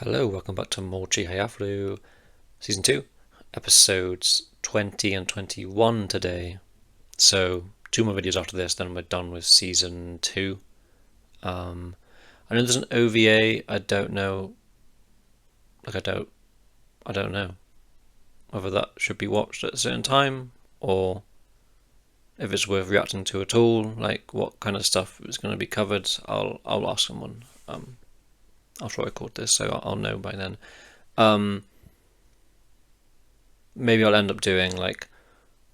Hello, welcome back to more Chihayafuru, Season 2, episodes 20 and 21 today. So, 2 more videos after this, then we're done with Season 2. I know there's an OVA, I don't know whether that should be watched at a certain time, or if it's worth reacting to at all, like what kind of stuff is going to be covered. I'll ask someone after I record this, so I'll know by then. Maybe I'll end up doing like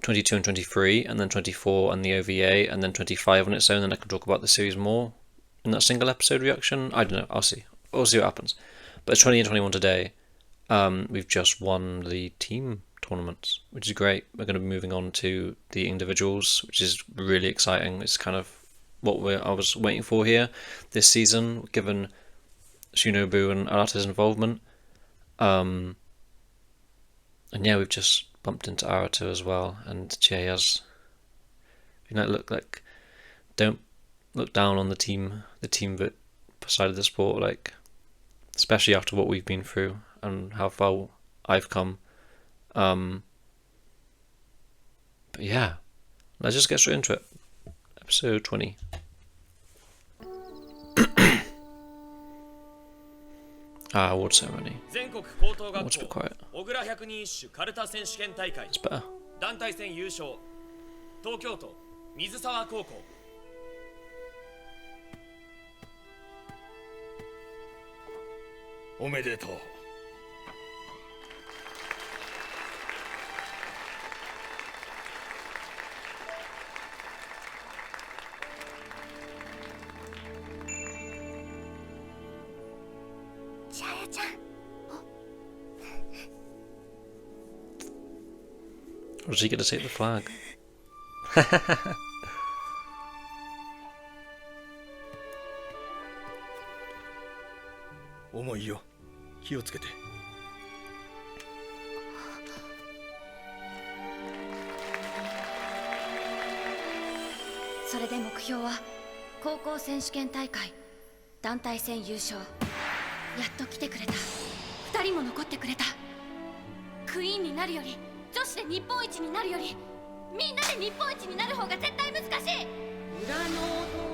22 and 23, and then 24 and the OVA, and then 25 on its own, and I can talk about the series more in that single episode reaction. I don't know, I'll see. We'll see what happens. But it's 20 and 21 today. We've just won the team tournaments, which is great. We're going to be moving on to the individuals, which is really exciting. It's kind of what I was waiting for here this season, given Shinobu and Arata's involvement. And yeah, we've just bumped into Arata as well, and Chihaya's. Don't look down on the team that decided the sport, like, especially after what we've been through and how far I've come. But yeah, let's just get straight into it. Episode 20. Award ceremony. What's a bit quiet? It's better. 団体戦優勝東京都水沢高校おめでとう千早ちゃん Or does he get to take the flag? 重いよ気をつけてそれで目標は高校選手権大会団体戦優勝。やっと来てくれた。2人も残ってくれた。クイーンになるより女子で日本一になるよりみんなで日本一になる方が絶対難しい。裏の音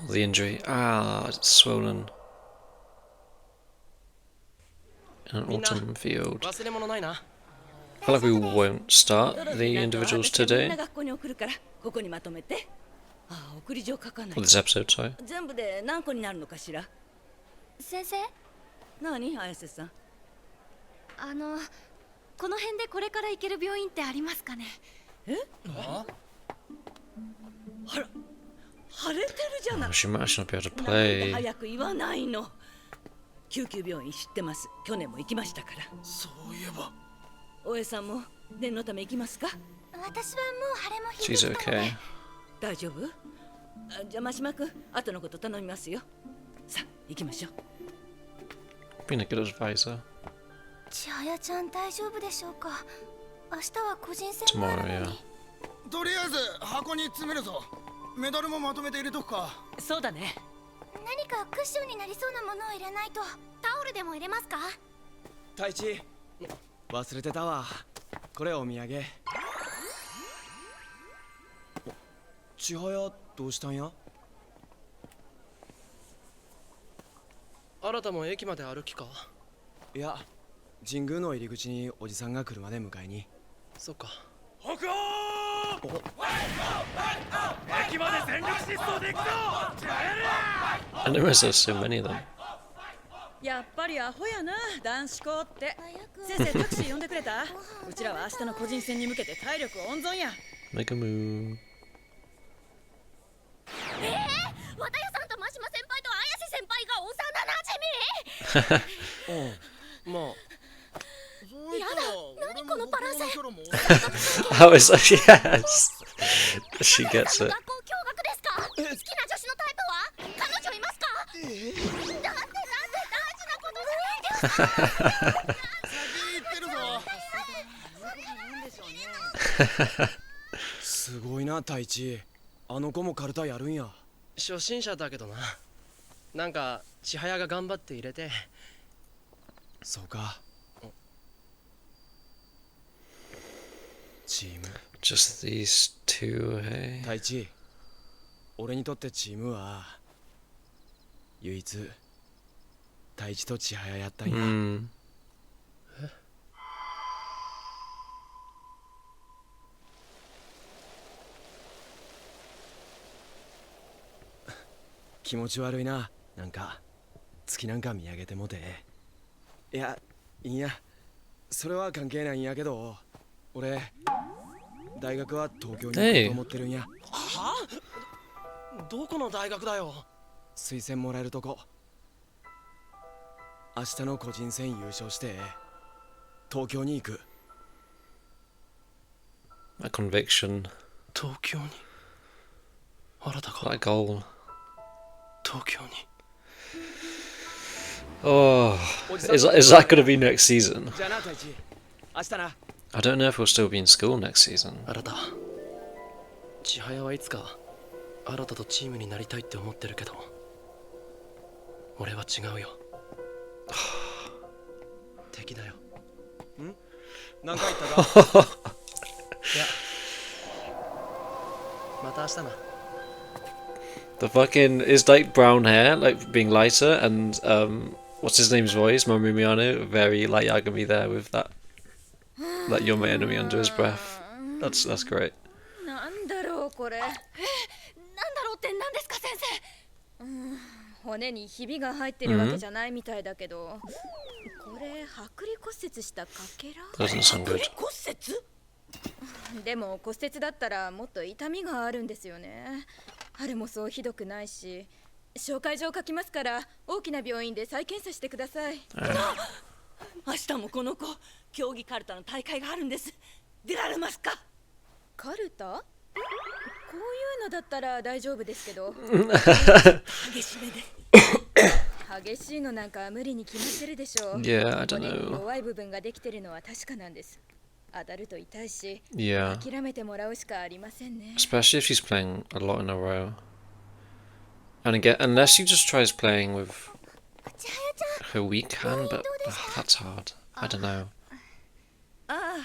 The injury. It's swollen. In an autumn field. I feel like we won't start the individuals today. Or this episode, sorry. 全部で何個になるのかしら。先生、何、綾瀬さん。この辺でこれから行ける病院ってありますかね。あら、腫れてるじゃない。 She might actually not be able to なんで play. 早く言わないの。救急病院知ってます。去年も行きましたから。そういえば大江さんも念のため行きますか。私はもう腫れもひ She's okay. 大丈夫？じゃあ真島君、後のこと頼みますよ。さあ、行きましょう。 Being a good advisor. 千早ちゃん大丈夫でしょうか。明日は個人戦もある Tomorrow, の yeah. に。とりあえず箱に詰めるぞメダルもまとめて入れとくかそうだね。何かクッションになりそうなものを入れないと。タオルでも入れますか。太一忘れてたわこれお土産千早どうしたんや新も駅まで歩きかいや神宮の入り口におじさんが来るまで迎えにそっか北欧駅まで全力疾走で行くぞ I didn't realize there's so many of them. やっぱりアホやな、男子校って。先生、タクシー呼んでくれた？うちらは明日の個人戦に向けて体力温存や。 Make a move. 和田屋さんと真島先輩と綾瀬先輩が幼馴染。うんまあう何このバランス How is that? Yes. She gets it. 学校共学ですか？好きな女子のタイプは？彼女いますか？だって大事なことじゃないですか。すごいな太一。あの子もカルタやるんや。初心者だけどな。なんか千早が頑張って入れて。そうか。チーム Just these two, hey? 太一、俺にとってチームは唯一太一と千早やったんや。Hmm. 気持ち悪いな。なんか月なんか見上げてもて。いや、いいや、それは関係ないんやけど、俺大学は東京に行こうと思ってるんや。はあ？どこの大学だよ。推薦もらえるとこ。明日の個人戦優勝して東京に行く。 A conviction. 東京に。あなた That が goal. 東京に。 Oh, is that going to be next season? じゃあな太一、明日な。 I don't know if we'll still be in school next season. あなた、千早はいつかあなたとチームになりたいって思ってるけど、俺は違うよ。敵だよ。何回言ったか。いや、また明日な。 The fucking is like brown hair, like being lighter, and what's his name's voice, Mamoru Miyano, very like Yagami there with that, like you're my enemy under his breath. That's great. なんだろうこれ。なんだろうって何ですか先生？骨にひびが入ってるわけじゃないみたいだけど、これ剥離骨折したかけら？ Doesn't sound good. 骨折？でも骨折だったらもっと痛みがあるんですよね。春もそうひどくないし、紹介状書きますから大きな病院で再検査してください。明日もこの子、競技カルタの大会があるんです。出られますか？カルタ？こういうのだったら大丈夫ですけど。激しめで。激しいのなんか無理に決まってるでしょう。 Yeah, I don't 骨に know. 弱い部分ができてるのは確かなんです。当たると痛いし、 Yeah, 諦めてもらうしかありませんね。 especially if she's playing a lot in a row. And again, unless she just tries playing with her weak hand, but that's hard. I don't know. ああ、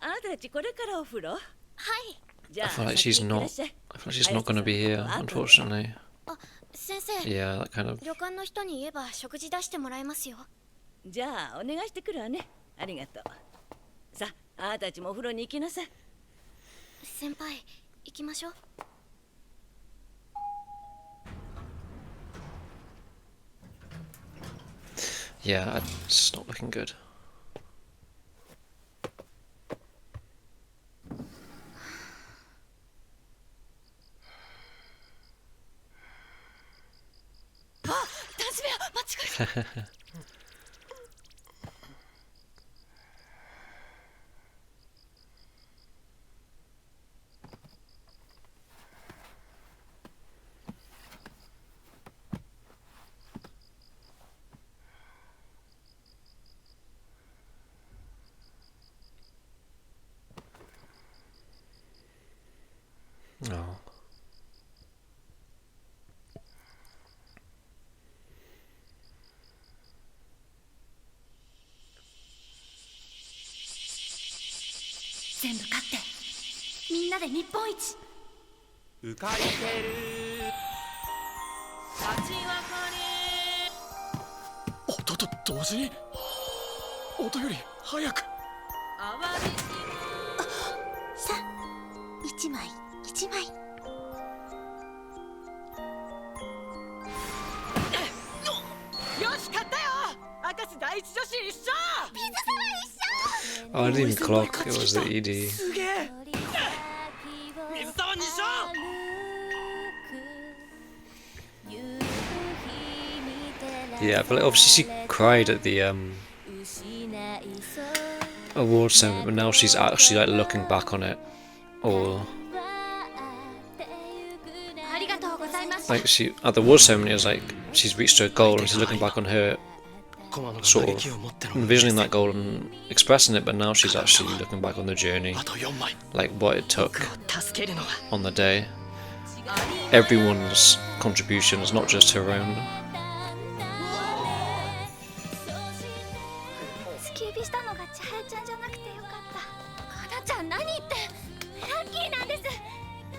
あなたたちこれからお風呂？はい。じゃ I あ feel like 先 she's に行ってら not. っしゃい。 I feel like she's not going to be here, unfortunately. 先生、 Yeah, that kind of. 旅館の人に言えば食事出してもらえますよ。じゃあお願いしてくるわね。ありがとう。さあ、あなたたちもお風呂に行きなさい。先輩、行きましょう。 Yeah, it's not looking good. ダンス部屋、間違えた。Oh. 全部勝ってみんなで日本一。浮かれてる。立ち分かれ。音と同時に。音より早く。淡路さあ、一枚一枚。よし、勝ったよ。明石第一女子一緒。 Oh, I didn't even clock. It was the ED. すげえ。水沢二勝。 Yeah, but like, obviously she cried at the award ceremony, but now she's actually like looking back on it, or ありがとうございました like she at the award ceremony is like she's reached her goal and she's looking back on her コマのが sort 打 of 撃を持っての envisioning that goal and expressing it, but now she's actually looking back on the journey, あと4枚 like what it took 助けるのは on the day. Everyone's contribution is not just her own. 突き指したのが千早ちゃんじゃなくてよかったかなちゃん何言ってラッキーなんです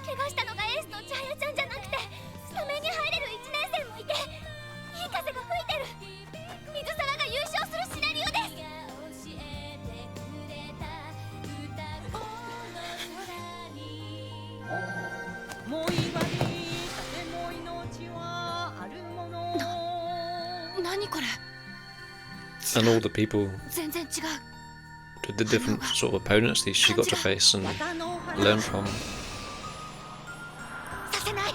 怪我したのがエースの千早ちゃんじゃなくてスタメンに入れる1年生もいていい風が吹いてる水沢が優勝するシナリオです何これ And all the people, 全然違う the different sort of opponents that she got to face and learn from. させない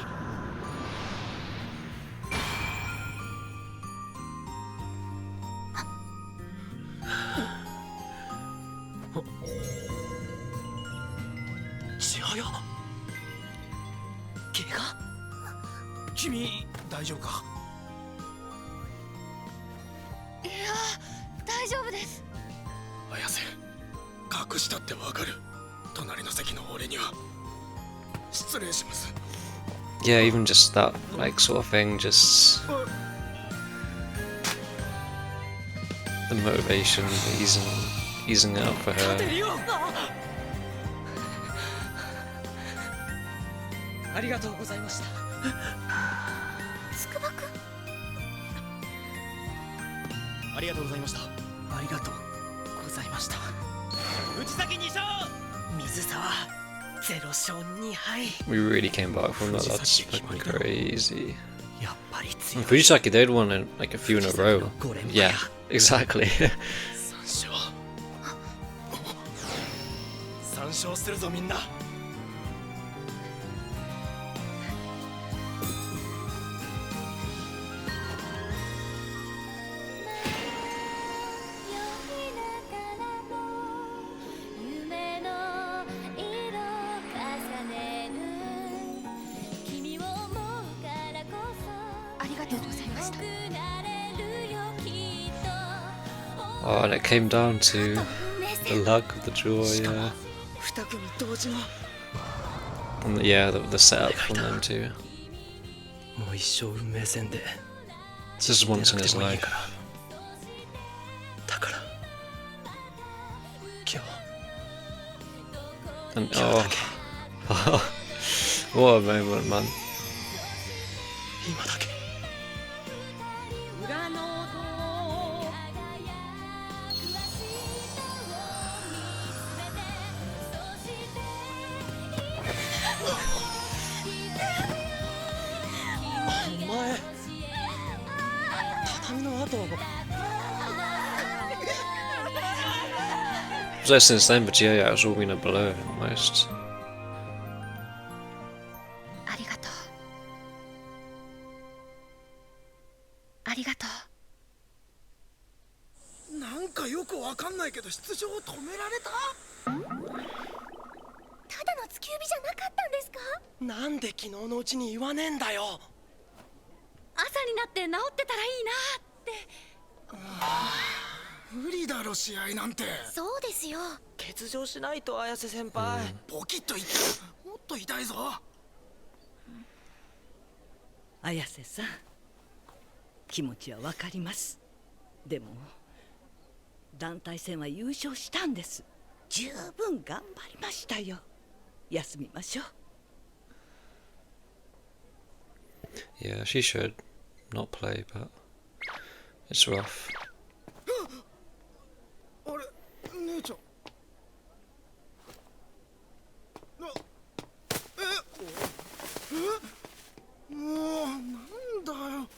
千早怪我君大丈夫か？いや大丈夫です綾瀬隠したってわかる隣の席の俺には失礼します Yeah, even just that like sort of thing, just the motivation, easing it out for her. ありがとうございました。つくばくんありがとうございました。ありがとうございました。内崎2勝、水沢0勝2敗。 We really came back from that. That's fucking crazy. やっぱり強い。 And Fujisaki, they'd won like a few in a row. Yeah, exactly. 3勝するぞみんな。ありがとうございました Oh, and it came down to the luck of the draw, yeah. 2組同時の。 And yeah, the setup from them too. もう一生運命戦で This is once in his 出なくてもいい life. からだから今日 And 今日だ oh, け what a moment, man. 今だけお前畳の後 So since then, but yeah, it's all been a blur almost. ありがとうありがとうなんかよくわかんないけど出場を止められたただの突き指じゃなかったんですかなんで昨日のうちに言わねえんだよ朝になって治ってたらいいなって無理だろ試合なんてそうですよ欠場しないと綾瀬先輩。ポキッといったらもっと痛いぞ綾瀬さん気持ちはわかります。でも団体戦は優勝したんです。十分頑張りましたよ。休みましょう。 Yeah, she should not play, but it's rough. あれ姉ちゃんもうなんだよ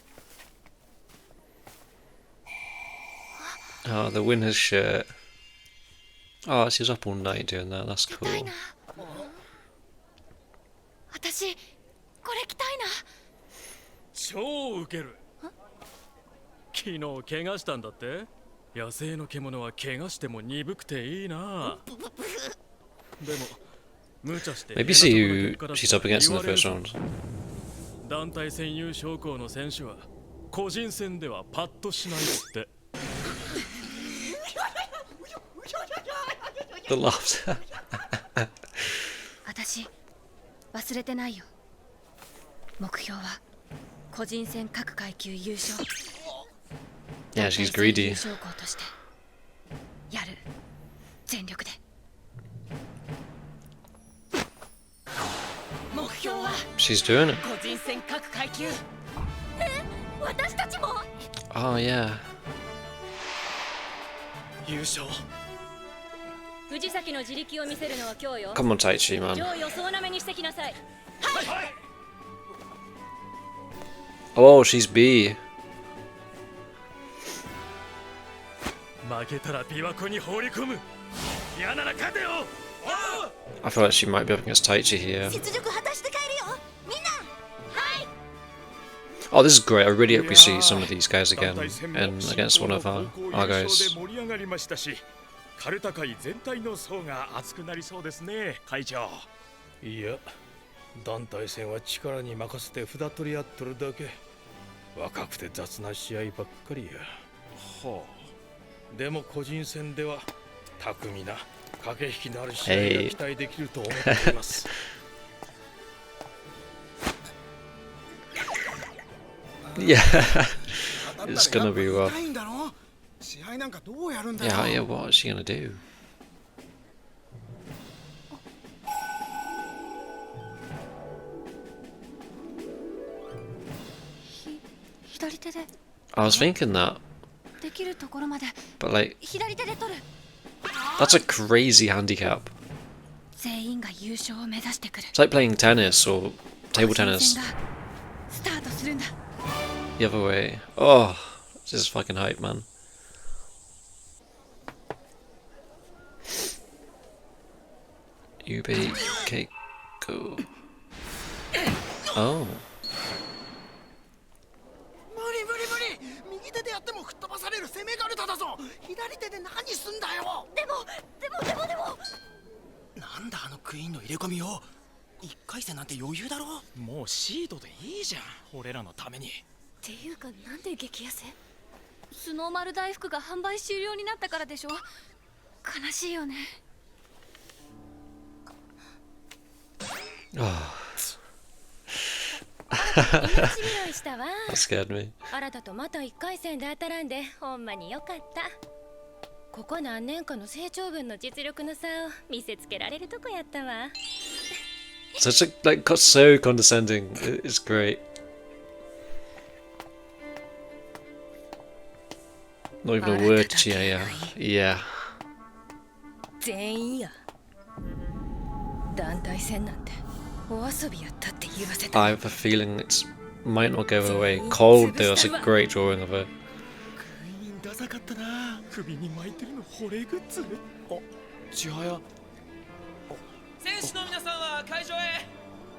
Oh, the winner's shirt. Oh, she's up all night doing that. That's 着 cool. たいな私これ着たいな超ウケる昨日怪我したんだって野生の獣は怪我しても鈍くていいな。でも無茶して Maybe see who she's up against in the first round. 団体戦優勝校の選手は個人戦ではパッとしないって。The laughter. 私忘れてないよ。目標は個人戦各階級優勝。 Yeah, she's 団体戦 greedy. 優勝校としてやる。全力で。目標は She's doing it. 個人戦各階級。私たちも。 Oh yeah. 優勝。藤崎の自力を見せるのは今日よ。 Come on, Taichi, man. 上位を総なめにしてきなさい。 Oh, she's B. 負けたら琵琶湖に放り込む。嫌なら勝てよ。 I feel like she might be up against Taichi here. 雪辱果たして帰るよ。みんな。はい。 Oh, this is great. I really hope we see some of these guys again and against one of our guys. 盛り上がりましたし、カルタ界全体の層が熱くなりそうですね、会長。いや、団体戦は力に任せて札取り合っとるだけ。若くて雑な試合ばっかりや。はあ。でも個人戦では巧みな駆け引きのある試合が期待できると思っています。Yeah, it's gonna be rough. 試合なんかどうやるんだ Yeah, yeah, what is she gonna do? 左手で I was thinking that, できるところまで but like, 左手で取る。 that's a crazy handicap. 全員が優勝を目指してくる。 It's like playing tennis or table 個人 tennis 戦がスタートするんだ。 the other way. Oh, this is fucking hype, man. Ube Keiko. Oh. 無理無理無理。右手でやっても吹っ飛ばされる攻めガルタだぞ。左手で何すんだよ。でも。なんだあのクイーンの入れ込みを。一回戦なんて余裕だろ。もうシードでいいじゃん、俺らのために。っていうかなんで激痩せ？スノーマル大福が販売終了になったからでしょ。悲しいよね。 Oh, 命拾いしたわ。 that scared me. 新たとまた1回戦で当たらんでほんまによかった。ここ何年かの成長分の実力の差を見せつけられるとこやったわ。 Such a like so condescending. It's great. Not even a word, Chihaya. Yeah. 全員や。団体戦なんてお遊びやったって言わせた。 I have a feeling it might not go away. Cold, though, that's a great drawing of her. ダサかったな。首に巻いてるの保冷グッズ。あ、ちはや。選手の皆さんは会場へ。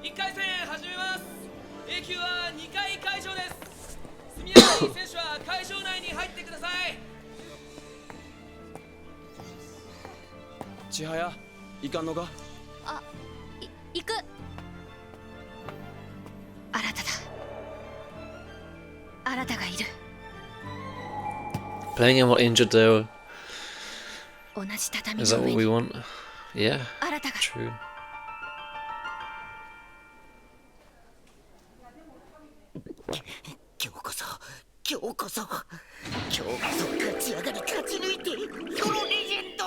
1回戦始めます。A 級は2回会場です。速やかに選手は会場内に入ってください。ちはや、いかんのか？行く。新ただ。新たがいる。 Playing him while injured, though. 同じ畳 Is that の what 上 we に want? Yeah, 新たが。 true. 今日こそ勝ち上がり勝ち抜いて、世のレジェンド。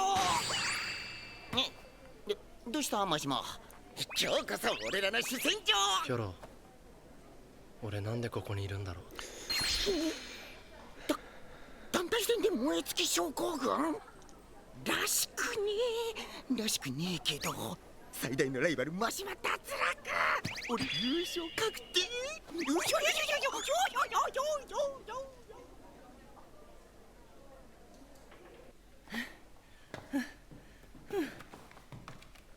どうしたマシモ。今日こそ俺らの主戦場。キョロ、俺なんでここにいるんだろう。団体戦で燃え尽き症候群らしくねえけど、最大のライバルマシマ脱落。俺優勝確定。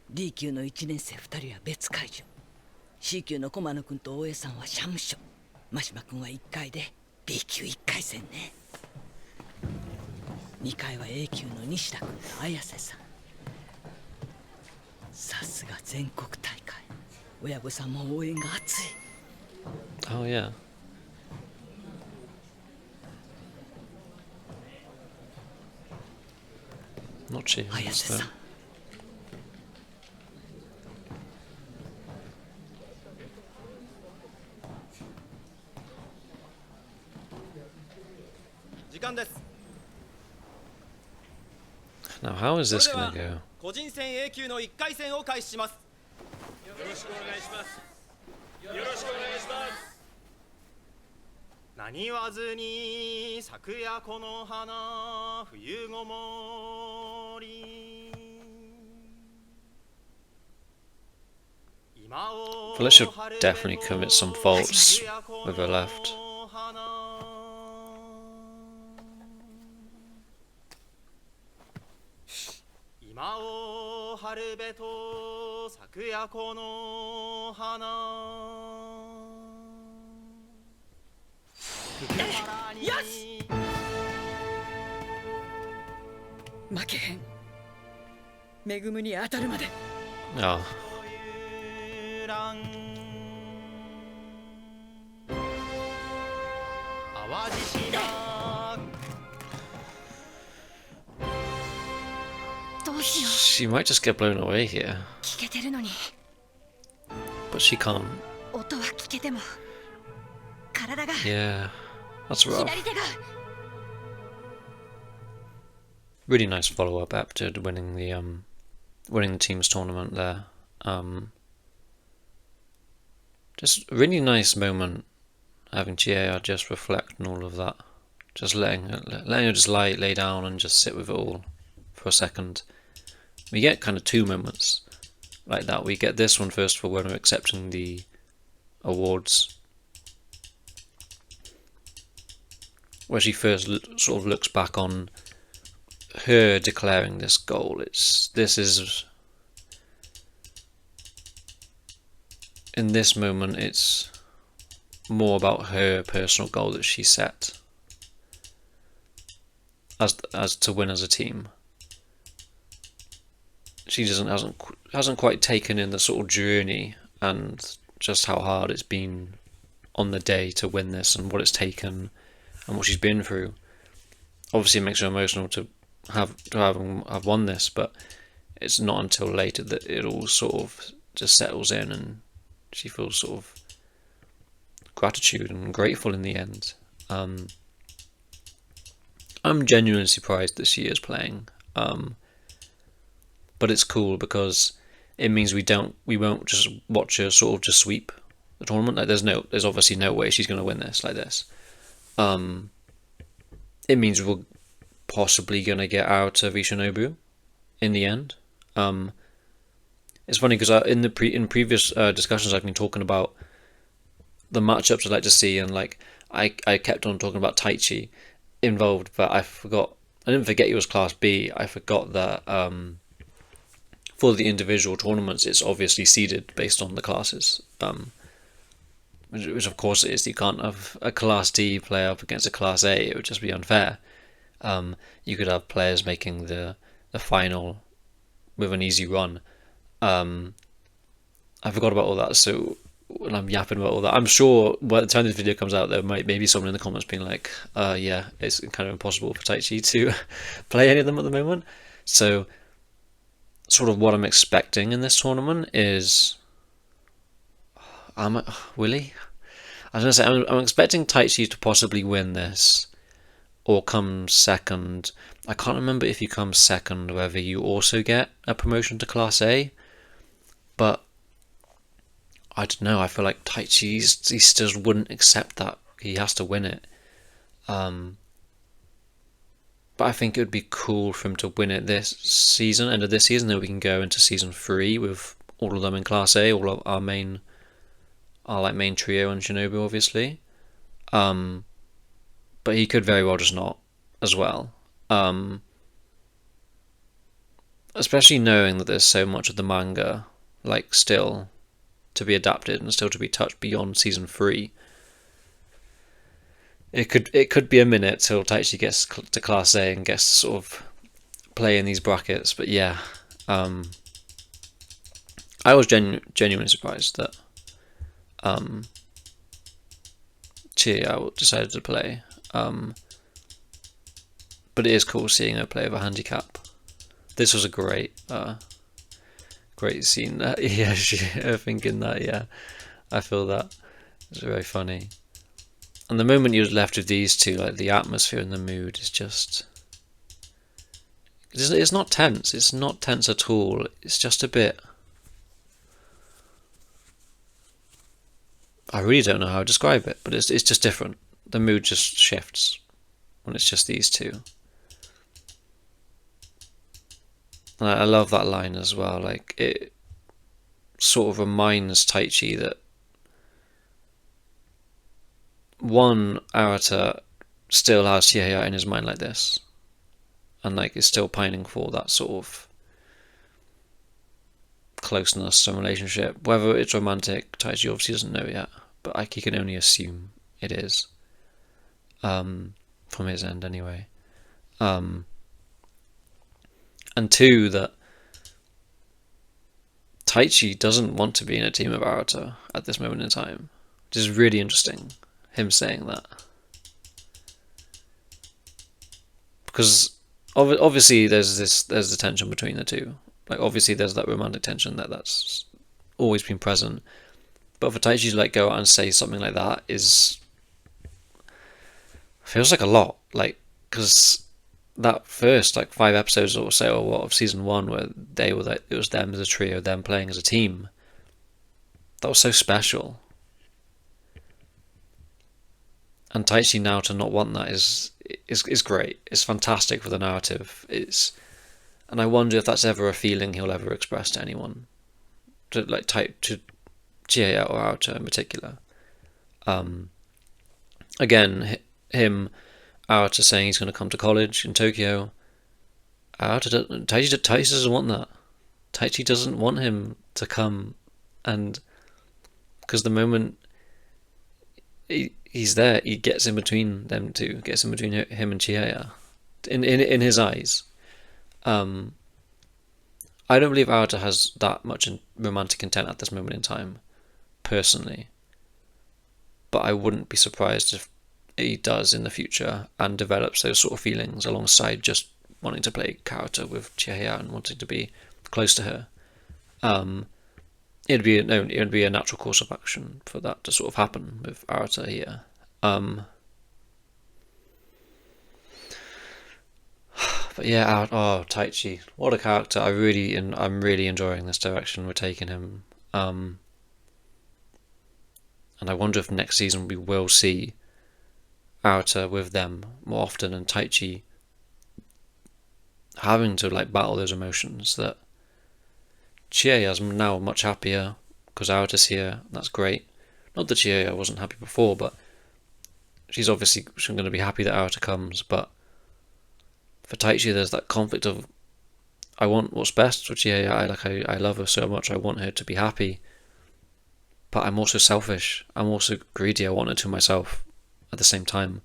D 級の1年生2人は別会場。C 級の駒野くんと大江さんは社務所。真島くんは1階で B 級1回戦ね。2階は A 級の西田君と綾瀬さん。さすが全国大会。親御さんも応援が熱い。 Oh yeah. Not she. 綾瀬さん。時間です。 Now, how is そ this れでは gonna go? 個人戦 A 級の1回戦を開始します。よろしくお願いします。よろしくお願いします。何わずに昨夜この花冬ごもり Felicia should definitely commit some faults with her left. 今を春べと昨夜この花よし負けへん。めぐむに当たるまで。 Oh, 淡路市だどうしよ she might just get blown away here, う。聞けてるのに but she can't. 音は聞けても体が Yeah, that's rough. 左手が Really nice follow-up after winning the teams tournament there. Just a really nice moment having Chihaya just reflect on all of that, just letting her just lay down and just sit with it all for a second. We get kind of two moments like that. We get this one first for when we're accepting the awards, where she first sort of looks back on her declaring this goal. In this moment, it's more about her personal goal that she set as to win as a team. She hasn't quite taken in the sort of journey and just how hard it's been on the day to win this and what it's taken and what she's been through. Obviously, it makes her emotional to have won this, but it's not until later that it all sort of just settles in and she feels sort of gratitude and grateful in the end. I'm genuinely surprised that she is playing, but it's cool because it means we won't just watch her sort of just sweep the tournament. Like there's obviously no way she's going to win this like this. It means we're possibly going to get out of Ishinobu in the end. It's funny because in previous discussions I've been talking about the matchups I'd like to see, and like I kept on talking about Taichi involved, but I didn't forget he was Class B. I forgot that for the individual tournaments it's obviously seeded based on the classes, which of course it is. You can't have a Class D player up against a Class A, it would just be unfair. You could have players making the final with an easy run. I forgot about all that, so when I'm yapping about all that, I'm sure by the time this video comes out there might maybe someone in the comments being like, yeah, it's kind of impossible for Taichi to play any of them at the moment. So sort of what I'm expecting in this tournament is Willie? I was going to say I'm expecting Taichi to possibly win this or come second. I can't remember if you come second whether you also get a promotion to Class A, but I don't know. I feel like Taichi he still wouldn't accept that. He has to win it. But I think it would be cool for him to win it this season, end of this season, then we can go into season 3 with all of them in Class A, all of our main trio and Shinobu, obviously. But he could very well just not as well. Especially knowing that there's so much of the manga, like, still to be adapted and still to be touched beyond season 3. it could be a minute till Taichi gets to Class A and gets to sort of play in these brackets. But yeah, I was genuinely surprised that Chihaya decided to play. But it is cool seeing her play with a handicap. This was a great scene. Yeah, her thinking that. Yeah, I feel that. It's very funny. And the moment you're left with these two, like the atmosphere and the mood is just... It's not tense. It's not tense at all. It's just a bit... I really don't know how to describe it, but it's just different. The mood just shifts when it's just these two. And I love that line as well. Like, it sort of reminds Taichi that one, Arata still has Chihaya in his mind like this, and like is still pining for that sort of closeness and relationship. Whether it's romantic, Taichi obviously doesn't know yet, but like he can only assume it is, from his end anyway. And two, that Taichi doesn't want to be in a team of Arata at this moment in time, which is really interesting. Him saying that, because obviously there's the tension between the two. Like obviously there's that romantic tension that's always been present. But for Taichi to like go out and say something like that feels like a lot. Like, because that first like 5 episodes or so or what of season 1 where they were like, it was them as a trio, them playing as a team. That was so special. And Taichi now to not want that is great. It's fantastic for the narrative. And I wonder if that's ever a feeling he'll ever express to anyone, to Chihaya or Arata in particular. Again, Arata saying he's going to come to college in Tokyo. Taichi doesn't want that. Taichi doesn't want him to come, and because the moment he's there, he gets in between them two, gets in between him and Chihaya, in his eyes. I don't believe Arata has that much romantic intent at this moment in time, personally. But I wouldn't be surprised if he does in the future and develops those sort of feelings alongside just wanting to play character with Chihaya and wanting to be close to her. It'd be a natural course of action for that to sort of happen with Arata here. But yeah, Taichi, what a character! I'm really enjoying this direction we're taking him. And I wonder if next season we will see Arata with them more often, and Taichi having to like battle those emotions. That Chihaya's now much happier because Arata's here. That's great. Not that Chihaya wasn't happy before, but she's going to be happy that Arata comes. But for Taichi, there's that conflict of, I want what's best for Chihaya. I love her so much. I want her to be happy. But I'm also selfish. I'm also greedy. I want her to myself at the same time.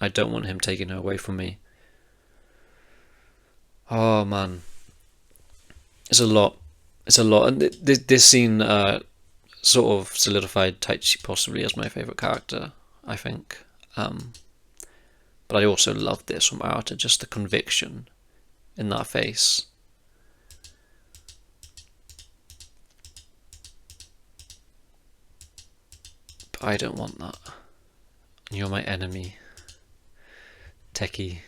I don't want him taking her away from me. Oh man, it's a lot. And this scene sort of solidified Taichi possibly as my favourite character, I think. But I also love this from Arata, just the conviction in that face. But I don't want that. You're my enemy. Techie.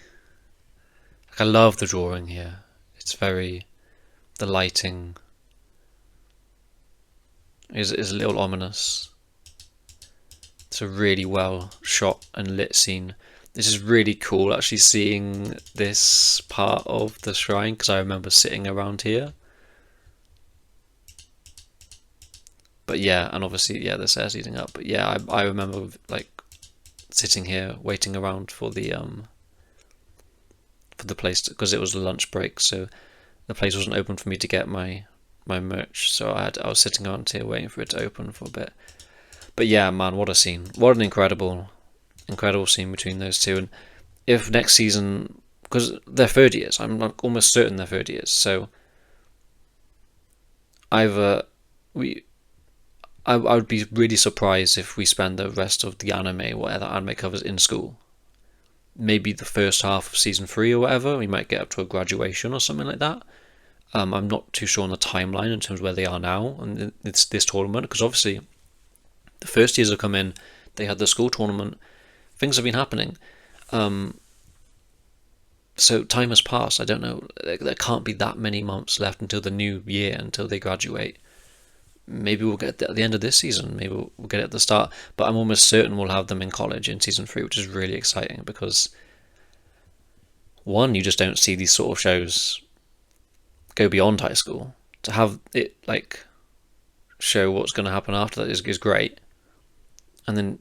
I love the drawing here. It's the lighting is a little ominous. It's a really well shot and lit scene. This is really cool actually seeing this part of the shrine, because I remember sitting around here. But yeah, and obviously the stairs leading up. But yeah, I remember like sitting here waiting around for the place, because it was a lunch break, so the place wasn't open for me to get my merch, so I was sitting around here waiting for it to open for a bit. But yeah, man, what a scene. What an incredible incredible scene between those two. And if next season, because they're third years, I'm like almost certain they're third years, so either I would be really surprised if we spend the rest of the anime, whatever anime covers, in school. Maybe the first half of season 3 or whatever, we might get up to a graduation or something like that. I'm not too sure on the timeline in terms of where they are now and it's this tournament, because obviously the first years have come in, they had the school tournament, things have been happening. So time has passed. I don't know. There can't be that many months left until the new year, until they graduate. Maybe we'll get it at the end of this season. Maybe we'll get it at the start. But I'm almost certain we'll have them in college in season 3, which is really exciting because, one, you just don't see these sort of shows go beyond high school. To have it like show what's going to happen after that is great. And then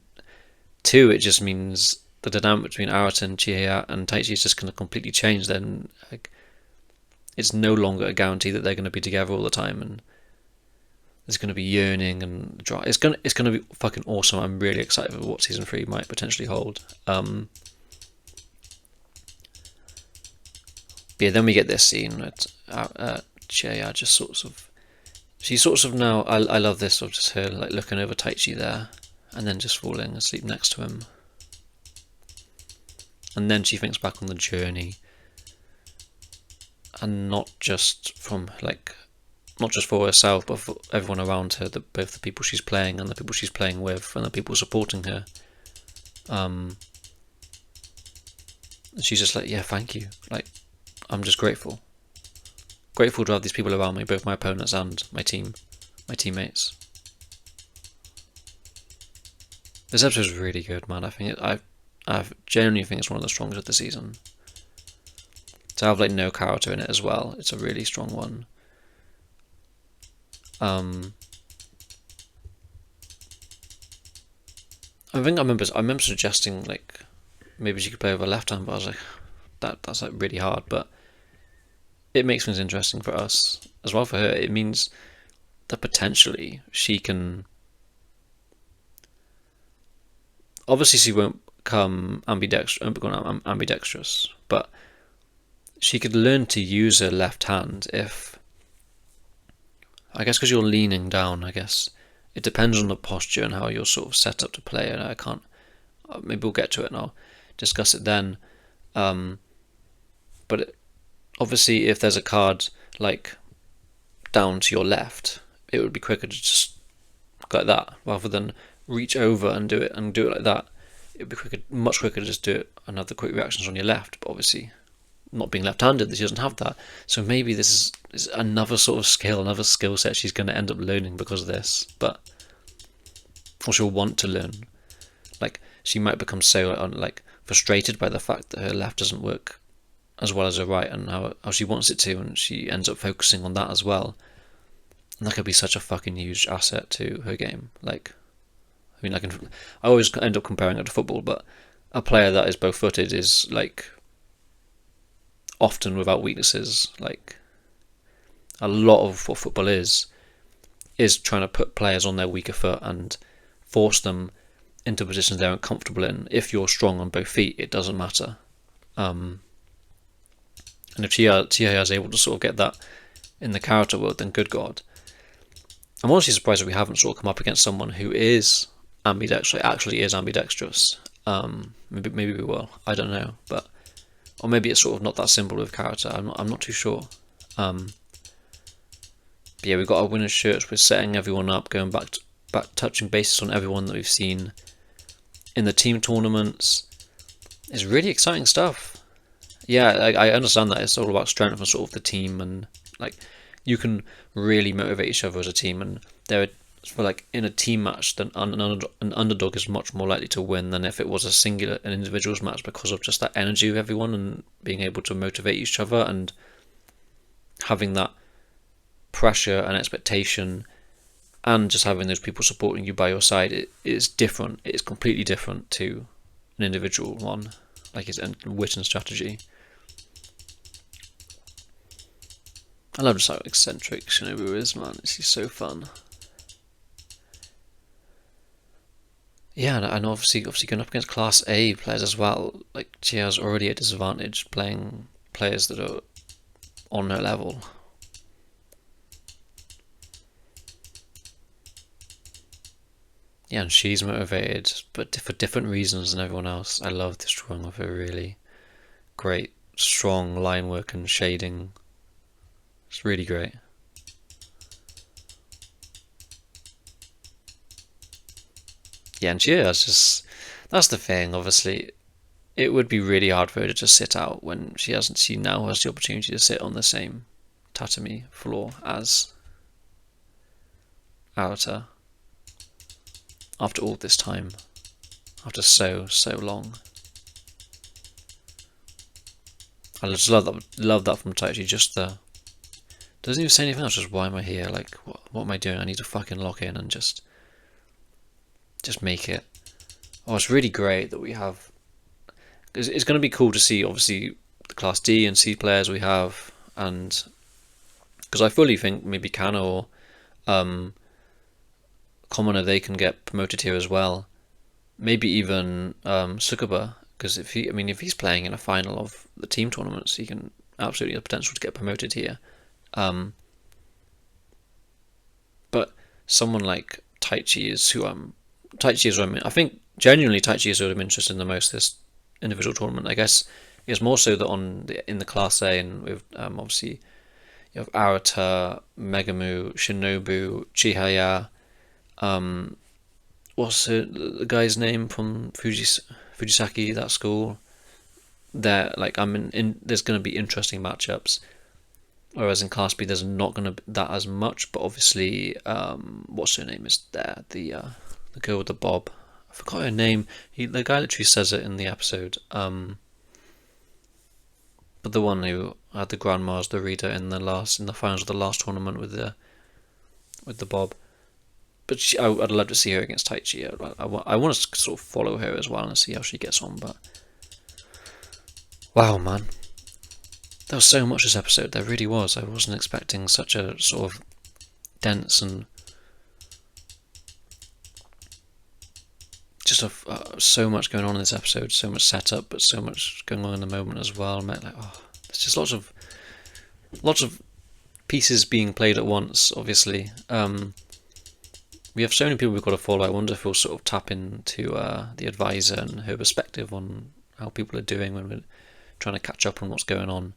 2, it just means the dynamic between Arata, Chihaya, and Taichi is just going to completely change. Then, like, it's no longer a guarantee that they're going to be together all the time, and there's going to be yearning and drama. It's going to be fucking awesome. I'm really excited for what season 3 might potentially hold. But yeah, then we get this scene at Chihaya just she's sort of now. I love this of just her like looking over Taichi there, and then just falling asleep next to him. And then she thinks back on the journey, and not just for herself, but for everyone around her, both the people she's playing and the people she's playing with, and the people supporting her. And she's just like, yeah, thank you. Like, I'm just grateful to have these people around me, both my opponents and my teammates. This episode is really good, man. I genuinely think it's one of the strongest of the season. To have like no character in it as well, it's a really strong one. I remember suggesting like maybe she could play with her left hand, but I was like, that's like really hard. But it makes things interesting for us as well. For her, it means that potentially she can. Obviously, she won't become ambidextrous, but she could learn to use her left hand if, I guess, because you're leaning down. I guess it depends on the posture and how you're sort of set up to play. And I can't. Maybe we'll get to it and I'll discuss it then. But obviously, if there's a card like down to your left, it would be quicker to just go like that rather than reach over and do it like that. It'd be much quicker to just do it and have the quick reactions on your left. But obviously, not being left-handed, she doesn't have that. So maybe this is another sort of skill, another skill set she's going to end up learning because of this. Or she'll want to learn. Like, she might become so like frustrated by the fact that her left doesn't work as well as her right, and how she wants it to, and she ends up focusing on that as well. And that could be such a fucking huge asset to her game. Like, I mean, I always end up comparing it to football, but a player that is both-footed is like often without weaknesses. Like, a lot of what football is trying to put players on their weaker foot and force them into positions they're uncomfortable in. If you're strong on both feet, it doesn't matter. And if Chihaya is able to sort of get that in the character world, then good God. I'm honestly surprised that we haven't sort of come up against someone who is actually is ambidextrous. Maybe we will. I don't know, or maybe it's sort of not that simple with character. I'm not too sure. But yeah, we've got our winners' shirts. We're setting everyone up, going back touching bases on everyone that we've seen in the team tournaments. It's really exciting stuff. Yeah, I understand that it's all about strength and sort of the team, and like you can really motivate each other as a team. And for like in a team match, then an underdog is much more likely to win than if it was an individuals match, because of just that energy of everyone and being able to motivate each other and having that pressure and expectation, and just having those people supporting you by your side. It is different. It is completely different to an individual one, like his wit and strategy. I love just how eccentric Shinobu is, man. She's so fun. Yeah, and obviously going up against Class A players as well. Like Chihaya's already at a disadvantage playing players that are on her level. Yeah, and she's motivated, but for different reasons than everyone else. I love this drawing of her, really great, strong line work and shading. It's really great. Yeah, and that's the thing, obviously. It would be really hard for her to just sit out when she now has the opportunity to sit on the same tatami floor as Arata. After all this time. After so long. I just love that from Taichi, just the... Doesn't even say anything else, just why am I here? Like, what am I doing? I need to fucking lock in and just make it. Oh, it's really great that we have... It's going to be cool to see, obviously, the Class D and C players we have, and... Because I fully think maybe Kano or Commoner, they can get promoted here as well. Maybe even Tsukuba, because if he's playing in a final of the team tournaments, he can absolutely have the potential to get promoted here. But someone like Taichi is who I think genuinely Taichi is who I'm interested in the most this individual tournament. I guess it's more so that in the Class A, and with obviously you have Arata, Megumu, Shinobu, Chihaya. What's the guy's name from Fujisaki, that school? There, like, there's going to be interesting matchups. Whereas in Class B, there's not going to be that as much. But obviously, what's her name is there? The girl with the bob. I forgot her name. The guy literally says it in the episode. But the one who had the grandma as the reader in the finals of the last tournament with the bob. But I'd love to see her against Taichi. I want to sort of follow her as well and see how she gets on. But wow, man, there was so much this episode. There really was. I wasn't expecting such a sort of dense and just so much going on in this episode. So much setup, but so much going on in the moment as well. There's just lots of pieces being played at once. Obviously. We have so many people we've got to follow. I wonder if we'll sort of tap into the advisor and her perspective on how people are doing when we're trying to catch up on what's going on.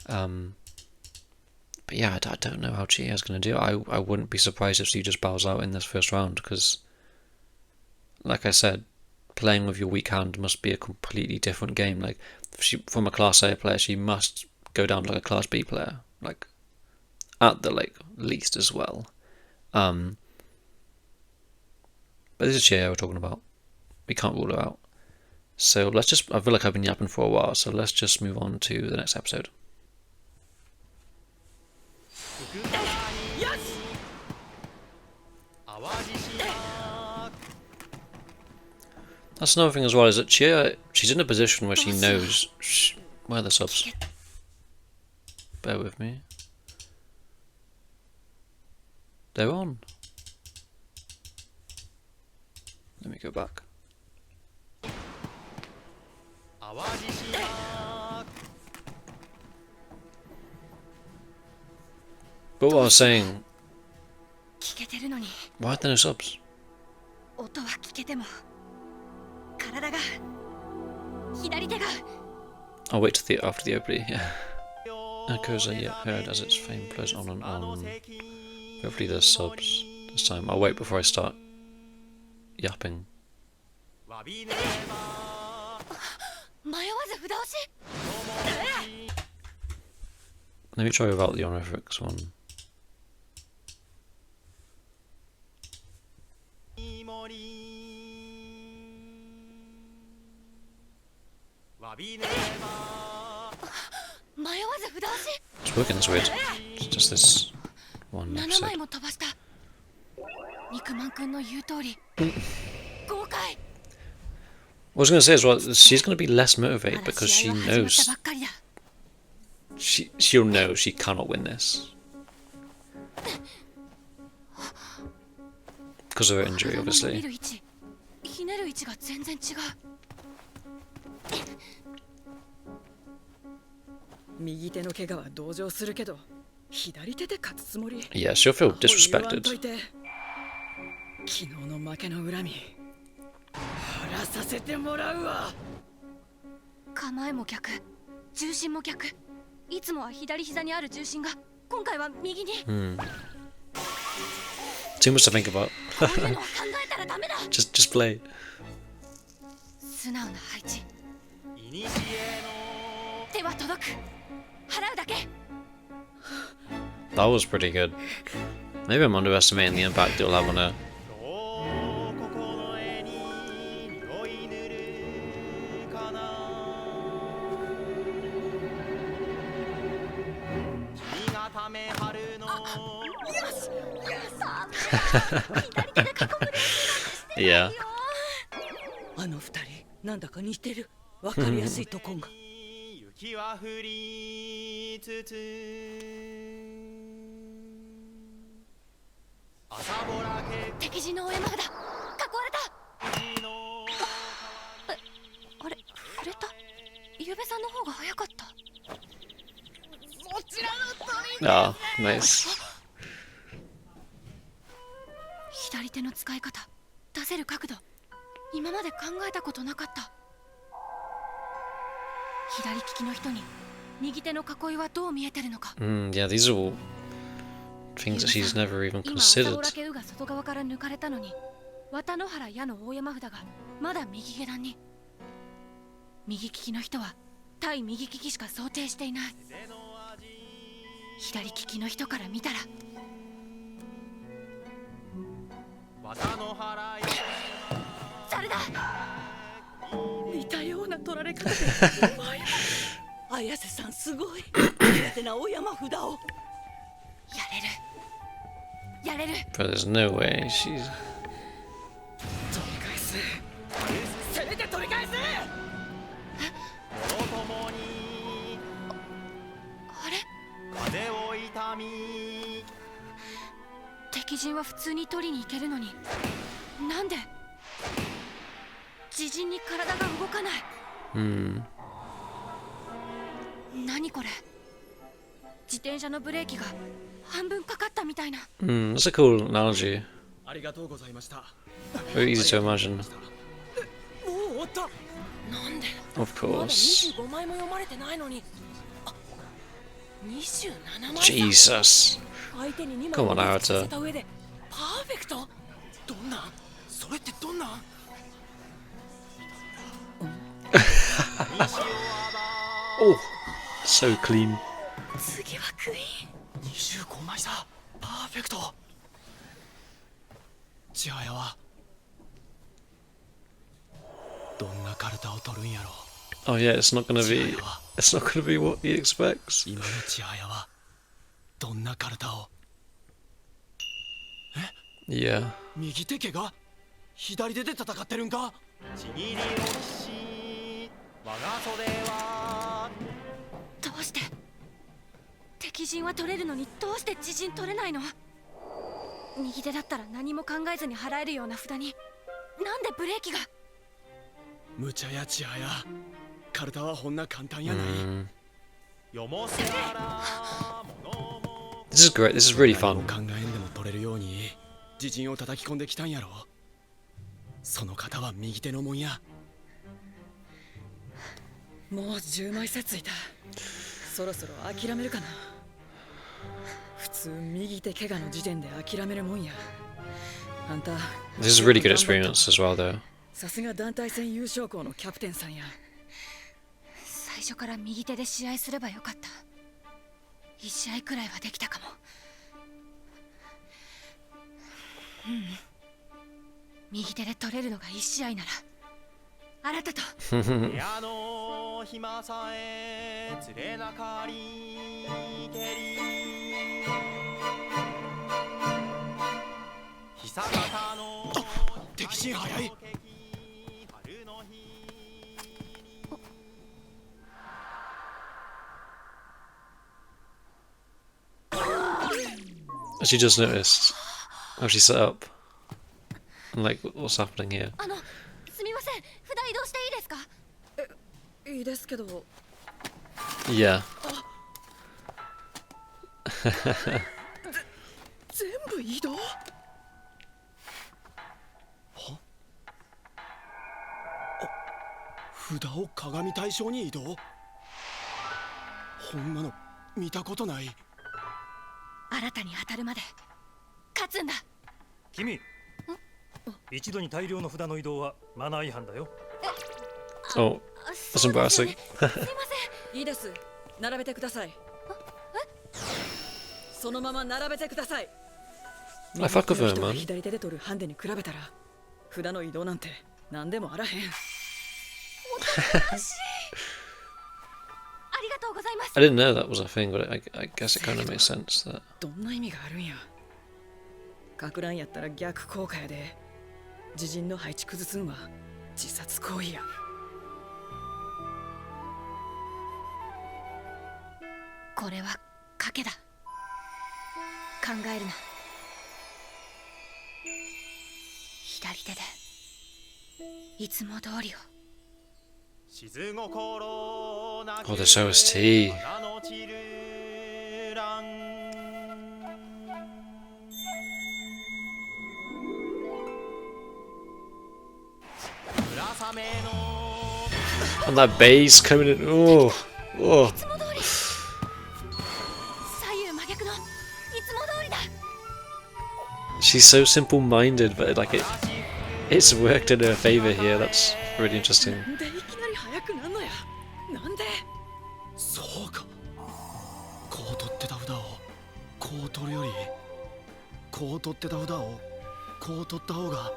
But yeah, I don't know how Chihaya's going to do. I wouldn't be surprised if she just bows out in this first round, because, like I said, playing with your weak hand must be a completely different game. Like, from a Class A player, she must go down like a Class B player, like at the least as well. But this is Chihaya we're talking about. We can't rule her out. So I feel like I've been yapping for a while, so let's just move on to the next episode. That's another thing as well, is that Chihaya, she's in a position where she knows... Where are the subs? Bear with me. They're on. Let me go back. But what I was saying, why are there no subs? I'll wait till after the opening. Yeah. Echoes are yet heard as its fame flows on and on. Hopefully there's subs this time. I'll wait before I start yapping. Let me try without the honorifics one. It's working this weird. It's just this one episode. What I was going to say as well, she's going to be less motivated because she knows she'll know she cannot win this because of her injury, obviously. 置が全然違う。右手の怪我は同情するけど、左手で勝つつもり。 Yeah, she'll feel 言わんと disrespected. いて。昨日の負けの恨み晴らさせてもらうわ。構えも逆、重心も逆。いつもは左膝にある重心が今回は右に。Hmm. Too much to think about. こういうのは考えたらダメだ。just play. 素直な配置。手は届く。払うだけ。 That was pretty good. Maybe I'm underestimating the impact it'll have on her. いや。あの二人なんだか似てる。わかりやすいとこが。雪は降りつつ朝ぼらけ敵陣の大山札囲われた。あれ触れた。ゆうべさんの方が早かった。そちらの鳥 Ah, nice. 左手の使い方、出せる角度、今まで考えたことなかった。左利きの人に右手の囲いはどう見えてるのか。Yeah, these are all things that she's never even 今朝 considered. ぼらけうが外側から抜かれたのに、綿野原矢の大山札がまだ右下段に。右利きの人は対右利きしか想定していない。左利きの人から見たら誰だ。似たような取られ方で綾瀬さんすごい。苦手な大山札をやれる。 But there's no way she's. 取り返す。せめて取り返す。あれ風を痛み敵陣は普通に取りに行けるのに、なんで自陣に体が動かない。何これ。自転車のブレーキが半分かかったみたいな。That's a cool analogy. ありがとうございました。 Very easy to imagine. もう終わった。なんで Of まだ course. 25枚も読まれてないのに。あ、27枚だ。 Jesus. 相手に2 Come 枚 on, をさ Naruto. せた上でパーフェクト。どんなん？それってどんなん？ Oh, so clean. 次はクイーン。25枚さ。パーフェクト。千早はどんなカルタを取るんやろ。 Oh yeah, it's not gonna be. It's not gonna be what he expects. 今の千早はどんなカルタを。 Yeah. 右手怪我左手で戦ってるんか。ちぎり落し我が袖はどうして敵陣は取れるのにどうして自陣取れないの。右手だったら何も考えずに払えるような札になんでブレーキが。無茶や千早。カルタはほんな簡単やない。よもせあらものも This is great. This is really 何も fun. 考えんでも取れるように自陣を叩き込んできたんやろ。その方は右手のもんや。もう10枚差ついた。そろそろ諦めるかな。普通右手怪我の時点で諦めるもんや。あんた This is a really good experience as well, though. さすが団体戦優勝校のキャプテンさんや。最初から右手で試合すればよかった。1試合くらいはできたかも。右手で取れるのが1試合ならあなたと。部屋の暇さえ連れなかりけり久方の敵陣早い。 She just noticed how she set up. And like, what's happening here? すみ答していいですか？いいですけど。 Yeah. 全部移動？札を鏡対象に移動。ほんなの見たことない。新たに当たるまで勝つんだ。君、一度に大量の札の移動はマナー違反だよ。 Oh, that's embarrassing. すいません。いいです。並べてください。そのまま並べてください。 I fuck with her, 人が man. 左手で取るハンデに比べたら札の移動なんて何でもあらへん。ありがとうございます。 I didn't know that was a thing, but I guess it kind of makes sense that. どんな意味があるんや。かく乱やったら逆効果やで。自陣の配置崩すんは自殺行為や。これは賭けだ。考えるな。左手でいつも通りを。 Oh, this OST. And that bass coming in. Oh, oh. いつも通り。左右真逆のいつも通りだ。 She's so simple-minded, but like it's worked in her favor here. That's really interesting. なんでいきなり速くなんのや。なんで。そうか。こう取ってた札をこう取るより、こう取ってた札をこう取った方が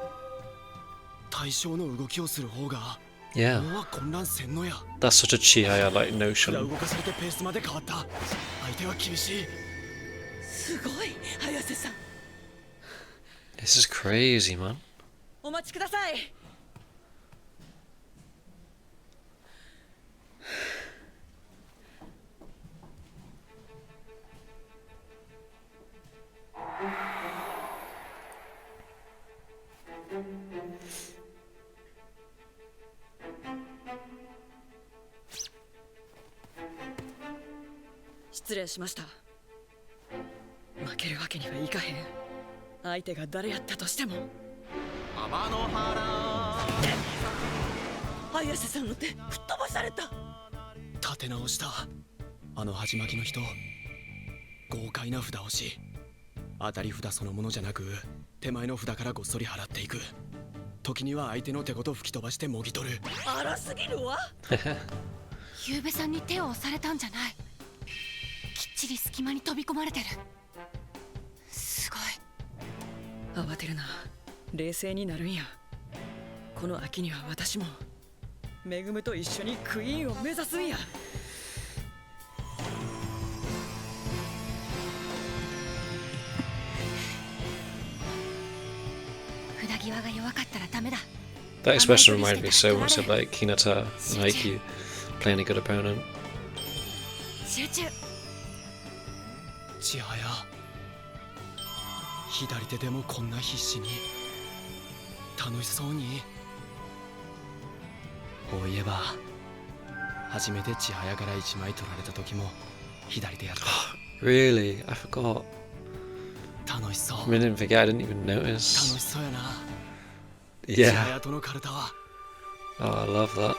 対象の動きをする方が Yeah, もうは混乱せんのや。 that's such a Chihaya like 札 notion. 動かされてペースまで変わった。相手は厳しい。すごい、早瀬さん。 This is crazy, man. お待ちください。失礼しました。負けるわけにはいかへん。相手が誰やったとしても。早瀬さんの手吹っ飛ばされた。立て直した。あの始まりの人、豪快な札押し。当たり札そのものじゃなく、手前の札からごっそり払っていく。時には相手の手ごと吹き飛ばしてもぎ取る。荒すぎるわ。ゆうべさんに手を押されたんじゃない。きっちり隙間に飛び込まれてる。すごい。慌てるな。冷静になるんや。この秋には私もめぐむと一緒にクイーンを目指すんや。札際が弱かったらダメだ。 That expression reminded me so much of like Hinata and Haikyuu playing a good opponent. 集中。千早、左手でもこんな必死に楽しそうに。こういえば初めて千早から1枚取られた時も左手やった。 Really? I forgot. 楽しそう。 I mean, I didn't forget. I didn't even 楽 notice. しそうやな。千 Yeah. 早とのカルタは。 Oh, I love that.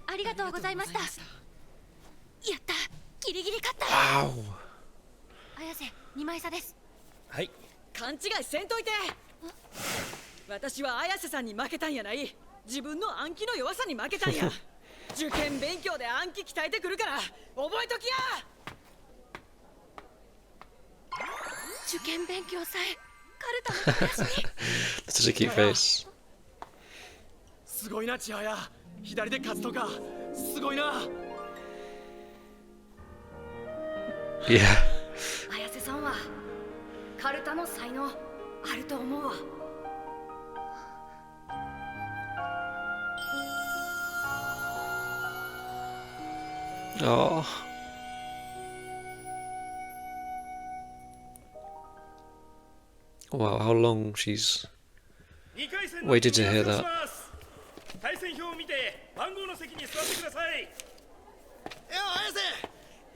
ありがとうございました。やった。ギリギリ勝った。 Wow. 綾瀬、2枚差です。はい。勘違いせんといて。私は綾瀬さんに負けたんやない。自分の暗記の弱さに負けたんや。受験勉強で暗記鍛えてくるから覚えときや。受験勉強さえカルタの話に。 Such a cute face. すごいな千早。左で勝つとかすごいな。Yeah. 綾瀬さんはカルタの才能あると思うわ。Oh. Wow, how long she's 2回戦 waited to hear that. 対戦表を見て番号の席に座ってください。いや綾瀬、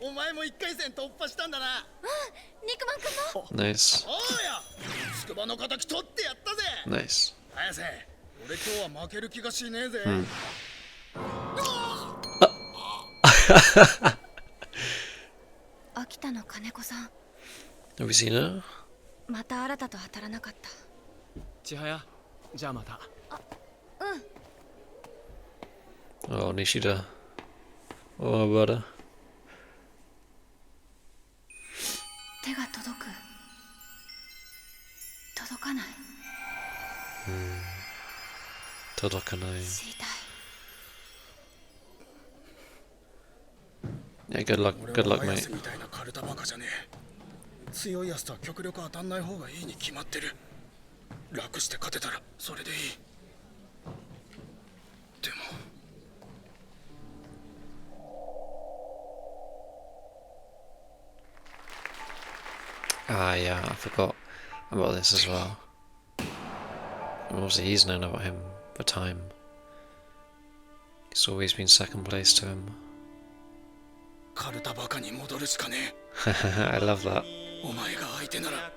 お前も1回戦突破したんだな。肉まんくんも Nice. おうや、筑波の敵取ってやったぜ。 Nice. 綾瀬、俺今日は負ける気がしねえぜ。秋田の金子さん、 Have you seen her? また新たと当たらなかった。千早、じゃあまた。Oh, Nishida. Oh, brother. 手が届く、届かない、 Todokanai. 知りたい。 Yeah, good luck, good luck, 綾 mate. 瀬みたいなカルタバカじゃねえ。強いやつとは極力当たんない方がいいに決まってる。楽して勝てたらそれでいい。でも Ah, yeah, I forgot about this as well. Obviously, he's known about him for time. It's always been second place to him. カルタバカに戻るしかね I love that. え。お前が相手なら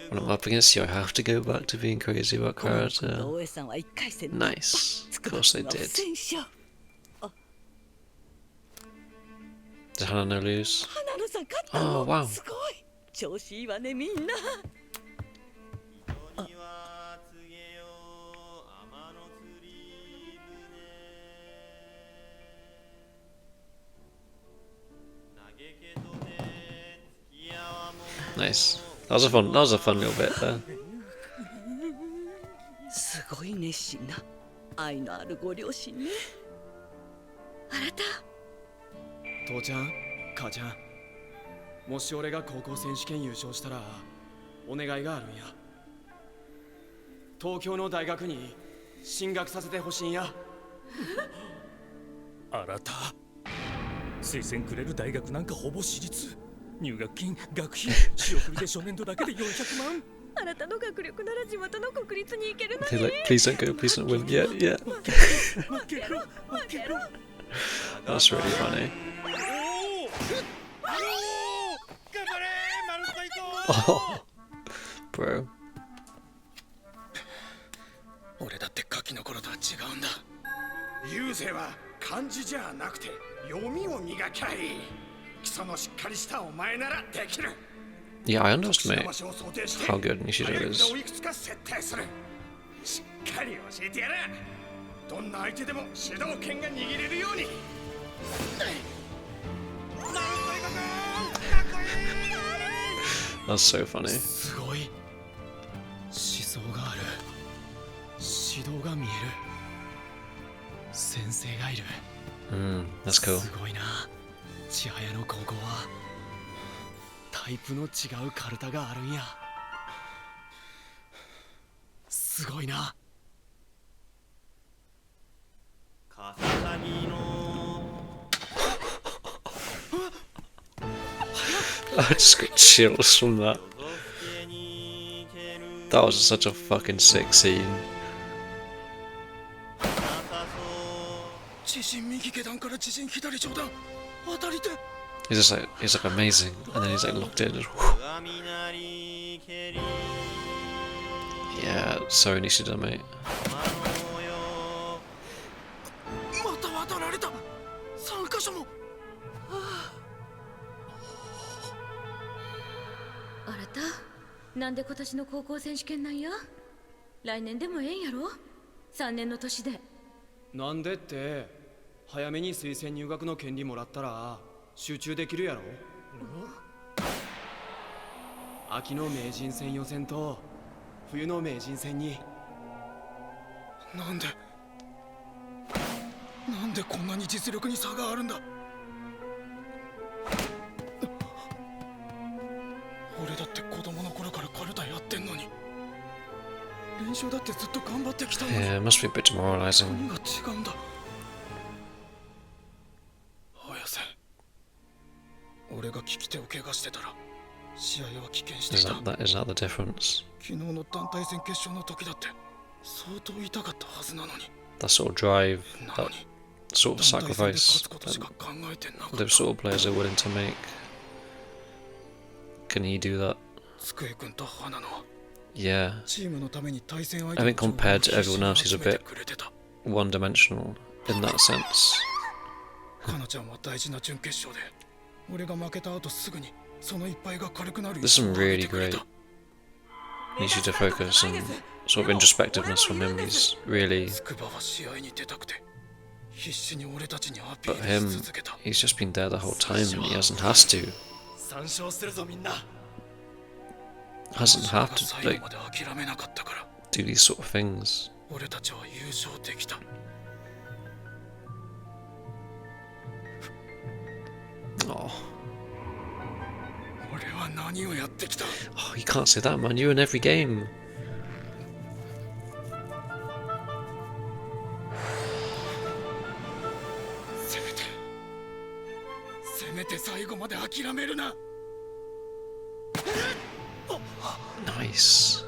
When I'm up against you, I have to go back to being crazy about この karate. 大江さんは1回戦で Nice. Of course they 筑波 did. は不戦勝。 Did Hanano lose? 花野さん勝ったの。 Oh, wow. すごい。調子いいわねみんな。 Nice. That was a fun little bit there. すごい熱心な愛のあるご両親ね。あなた父ちゃん、母ちゃん、もし俺が高校選手権優勝したらお願いがあるんや。東京の大学に進学させてほしいんや。あなた推薦くれる大学なんかほぼ私立。入学金、学費、仕送りで初年度だけで400万。あなたの学力なら地元の国立に行けるの They're に。 like, please don't go, please don't win. Yeah, yeah. 負けろ負けろ。 That's really funny. 頑張れマルコイト。 Oh, bro. 俺だってガキの頃とは違うんだ。優勢は漢字じゃなくて読みを磨きゃいい。基礎のしっかりしたお前ならできる。 Yeah, I underestimate 場所を想定して how good Nishida 早い is. 札をいくつか設定する。しっかり教えてやる。どんな相手でも主導権が握れるように。That's so funny. すごい。思想がある。指導が見える。先生がいる。 That's cool. すごいな。千早の高校はタイプの違うカルタがあるんや。すごいな。 I just got chills from that. That was such a fucking sick scene. 自陣右下段から自陣左上段。当たり手。 He's like amazing, and then he's like locked in. Just, yeah, sorry Nishida, mate. また渡られた。3箇所も。あらた、なんで今年の高校選手権なんや。来年でもええんやろ、3年の年で。なんでって早めに推薦入学の権利もらったら集中できるやろ。秋の名人戦予選と冬の名人戦に。なんでこんなに実力に差があるんだ。俺だって子供の頃からカルタやってんのに。練習だってずっと頑張ってきたのに。 Yeah, it must be a bit demoralizing. 何が違うんだ。綾瀬、俺が利き手を怪我してたら試合は棄権してた。 Is that the difference? 昨日の団体戦決勝の時だって相当痛かったはずなのに。 that sort of drive, な that のに sort of 団体戦で勝 sacrifice つことしか考えてなかった those sort of players are willing to make. Can he do that? つくえくんと花野は Yeah. チームのために対戦相 I 手 think の compared 情 to 報を everyone else, 必 he's 死 a に集めて bit くれてた。 one-dimensional in that sense. かなちゃんは大事な準決勝で俺が負けた後すぐにその一敗が軽くなる There's some really great needs you to focus and sort of introspectiveness from him. He's really, 筑波は試合に出たくて必死に俺たちにアピ but ール him, し続けた。 he's just been there the whole time and he hasn't has to 参照するぞみんな。 hasn't have が to 最後 like まで諦めなかったから do these sort of things. 俺たちは優勝できた。 Oh, 俺は何をやってきた。 you can't say that, man. You're in every game. せめて最後まで諦めるな。 Nice.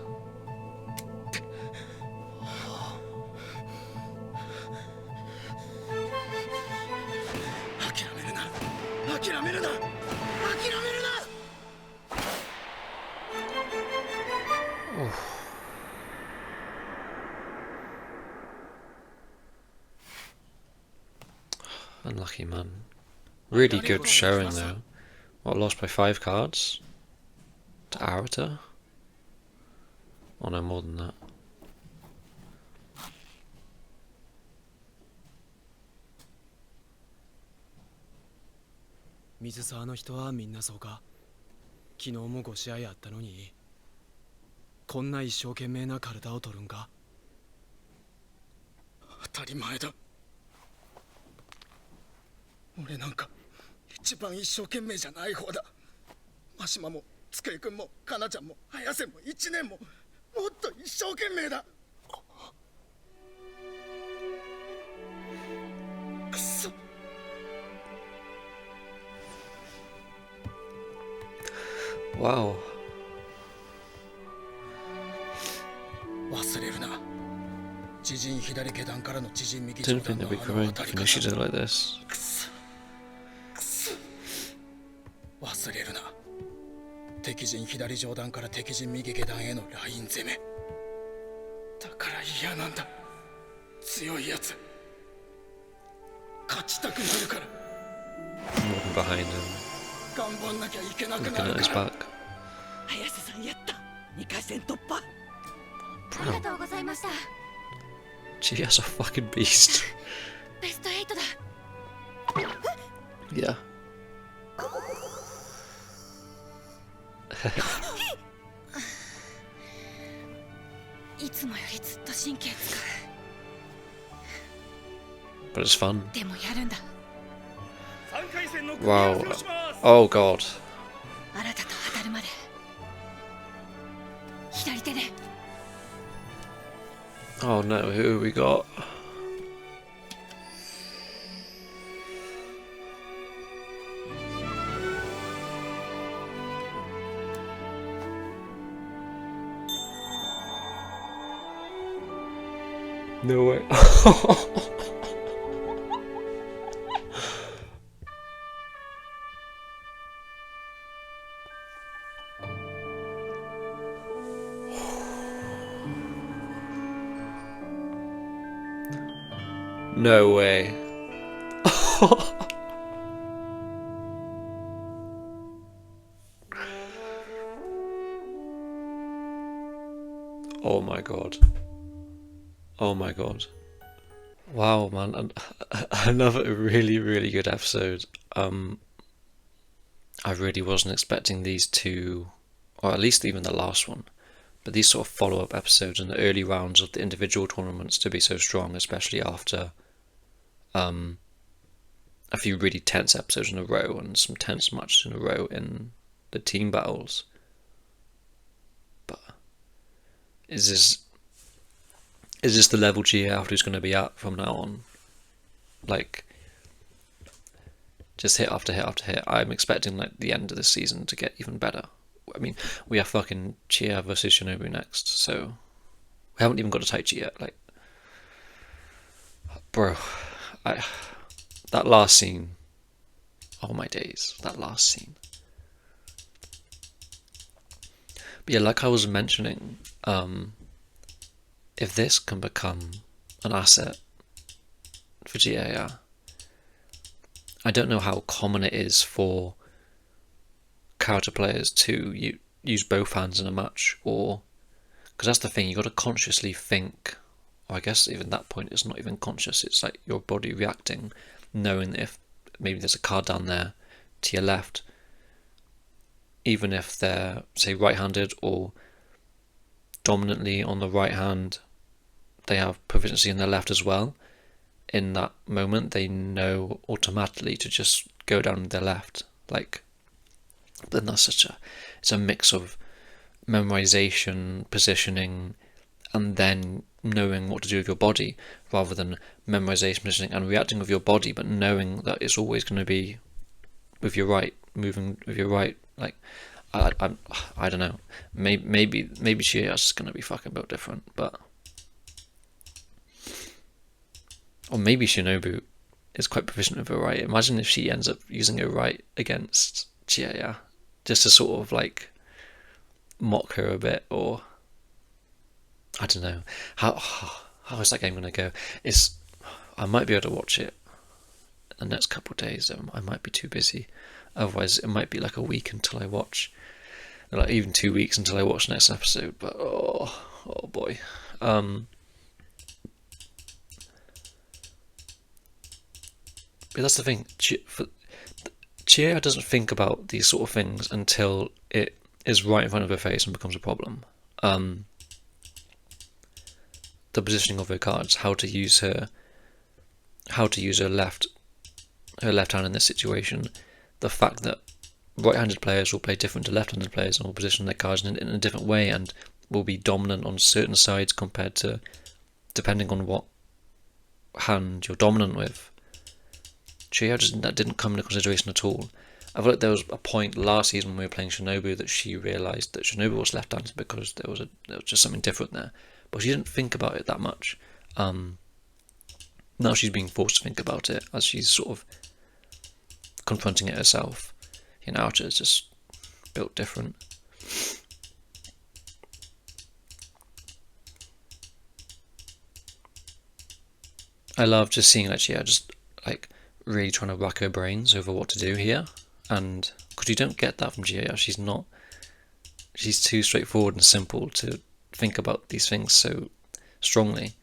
諦めるな。諦めるな。諦めるな。 Unlucky, man. Really good showing though. What, lost by 5 cards? To Arata? Oh no, more than that. 水沢の人はみんなそうか。昨日も5試合あったのにこんな一生懸命なカルタを取るんか。当たり前だ。俺なんか一番一生懸命じゃない方だ。真島もつくえくんもかなちゃんも綾瀬も一年ももっと一生懸命だ。くそ。 Wow. 忘れるな。自陣左下段からの自陣右上 Didn't 段 think の they'd be あの going 当たり finishes 方。 it like this. くそ忘れるな。敵陣左上段から敵陣右下段へのライン攻め。だから嫌なんだ。強いやつ。勝ちたくなるから。 Walking behind him, 頑張んなきゃいけなく looking な at る his から。 back. 綾瀬さんやった2回戦突破。ありがとうございました。 Chihiya's a fucking beast. ベスト8だ。 Yeah. いつもよりずっと神経使 But it's fun. う。でもやるんだ。 3回戦の組み合わ Wow. せをします。 Oh god. あなたと当たるまで。左手で。 Oh no, who have we got? No way. No way. Oh my god. Oh my god. Wow, man. Another really, really good episode. I really wasn't expecting these two, or at least even the last one, but these sort of follow-up episodes in the early rounds of the individual tournaments to be so strong, especially after a few really tense episodes in a row and some tense matches in a row in the team battles. But is this the level Chihiyafuru's going to be at from now on? Like, just hit after hit after hit. I'm expecting like the end of the season to get even better. I mean, we have fucking Chihaya versus Shinobu next, so We haven't even got to Taichi yet. Like, bro, that last scene. Oh my days, that last scene. But yeah, like I was mentioning, if this can become an asset for GAR, I don't know how common it is for character players to use both hands in a match, or because that's the thing, you got to consciously think, or I guess even that point it's not even conscious, it's like your body reacting, knowing that if maybe there's a card down there to your left, even if they're, say, right-handed or dominantly on the right hand, they have proficiency in their left as well. In that moment, they know automatically to just go down their left. Like, but then that's it's a mix of memorization, positioning, and then knowing what to do with your body, rather than memorization, positioning, and reacting with your body, but knowing that it's always going to be with your right, moving with your right. Like, I don't know. Maybe Chihaya is going to be fucking built different, but. Or maybe Shinobu is quite proficient with her right. Imagine if she ends up using her right against Chihaya, just to sort of like mock her a bit, or I don't know. How is that game going to go? I might be able to watch it in the next couple of days. I might be too busy. Otherwise, it might be like a week until I watch, like even 2 weeks until I watch the next episode. But oh boy. But that's the thing. Chihaya doesn't think about these sort of things until it is right in front of her face and becomes a problem. The positioning of her cards, how to use her left hand in this situation, the fact that right-handed players will play different to left-handed players and will position their cards in a different way and will be dominant on certain sides compared to depending on what hand you're dominant with. Chihaya that didn't come into consideration at all. I feel like there was a point last season when we were playing Shinobu that she realised that Shinobu was left-handed because there was just something different there, but she didn't think about it that much. Now she's being forced to think about it as she's sort of confronting it herself. Archer is just built different. I love just seeing Chihaya just like really trying to rack her brains over what to do here, and because you don't get that from Chihaya, she's too straightforward and simple to think about these things so strongly.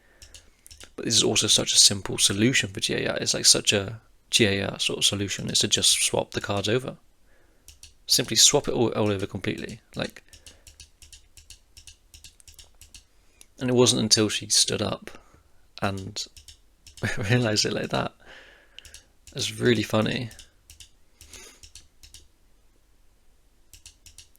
But this is also such a simple solution for Chihaya. It's like such a Chihaya sort of solution is to just swap the cards over. Simply swap it all over completely. Like, and it wasn't until she stood up and realised it like that. It's really funny.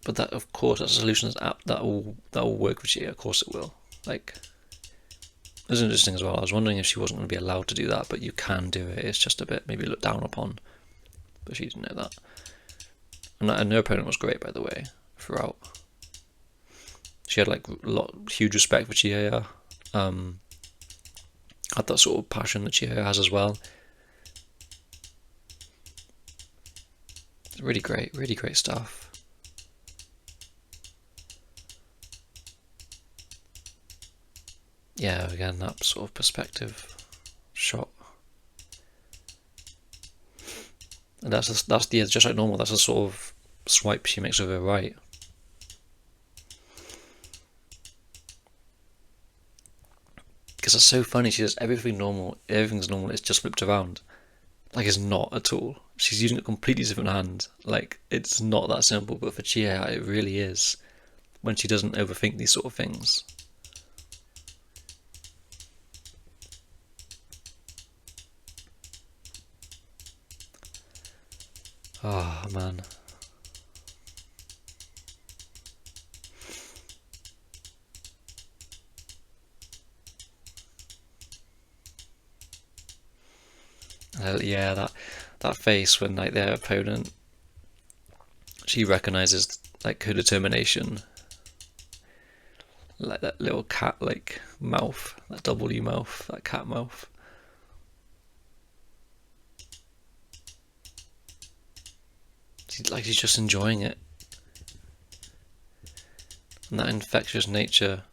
But that, of course, that's a solution that will work with Chihaya. Of course it will. Like, it was interesting as well. I was wondering if she wasn't going to be allowed to do that, but you can do it. It's just a bit maybe looked down upon. But she didn't know that. And her opponent was great, by the way, throughout. She had like huge respect for Chihaya. Had that sort of passion that Chihaya has as well. It's really great stuff. Yeah, again, that sort of perspective shot. And that's just like normal. That's a sort of swipe she makes with her right. Because that's so funny. She does everything normal. Everything's normal. It's just flipped around. Like, it's not at all. She's using a completely different hand. Like, it's not that simple. But for Chihaya, it really is. When she doesn't overthink these sort of things. Oh, man. Yeah, that face when like their opponent, she recognises like her determination. like that little cat like mouth, that W mouth, that cat mouth. He's just enjoying it. And that infectious nature.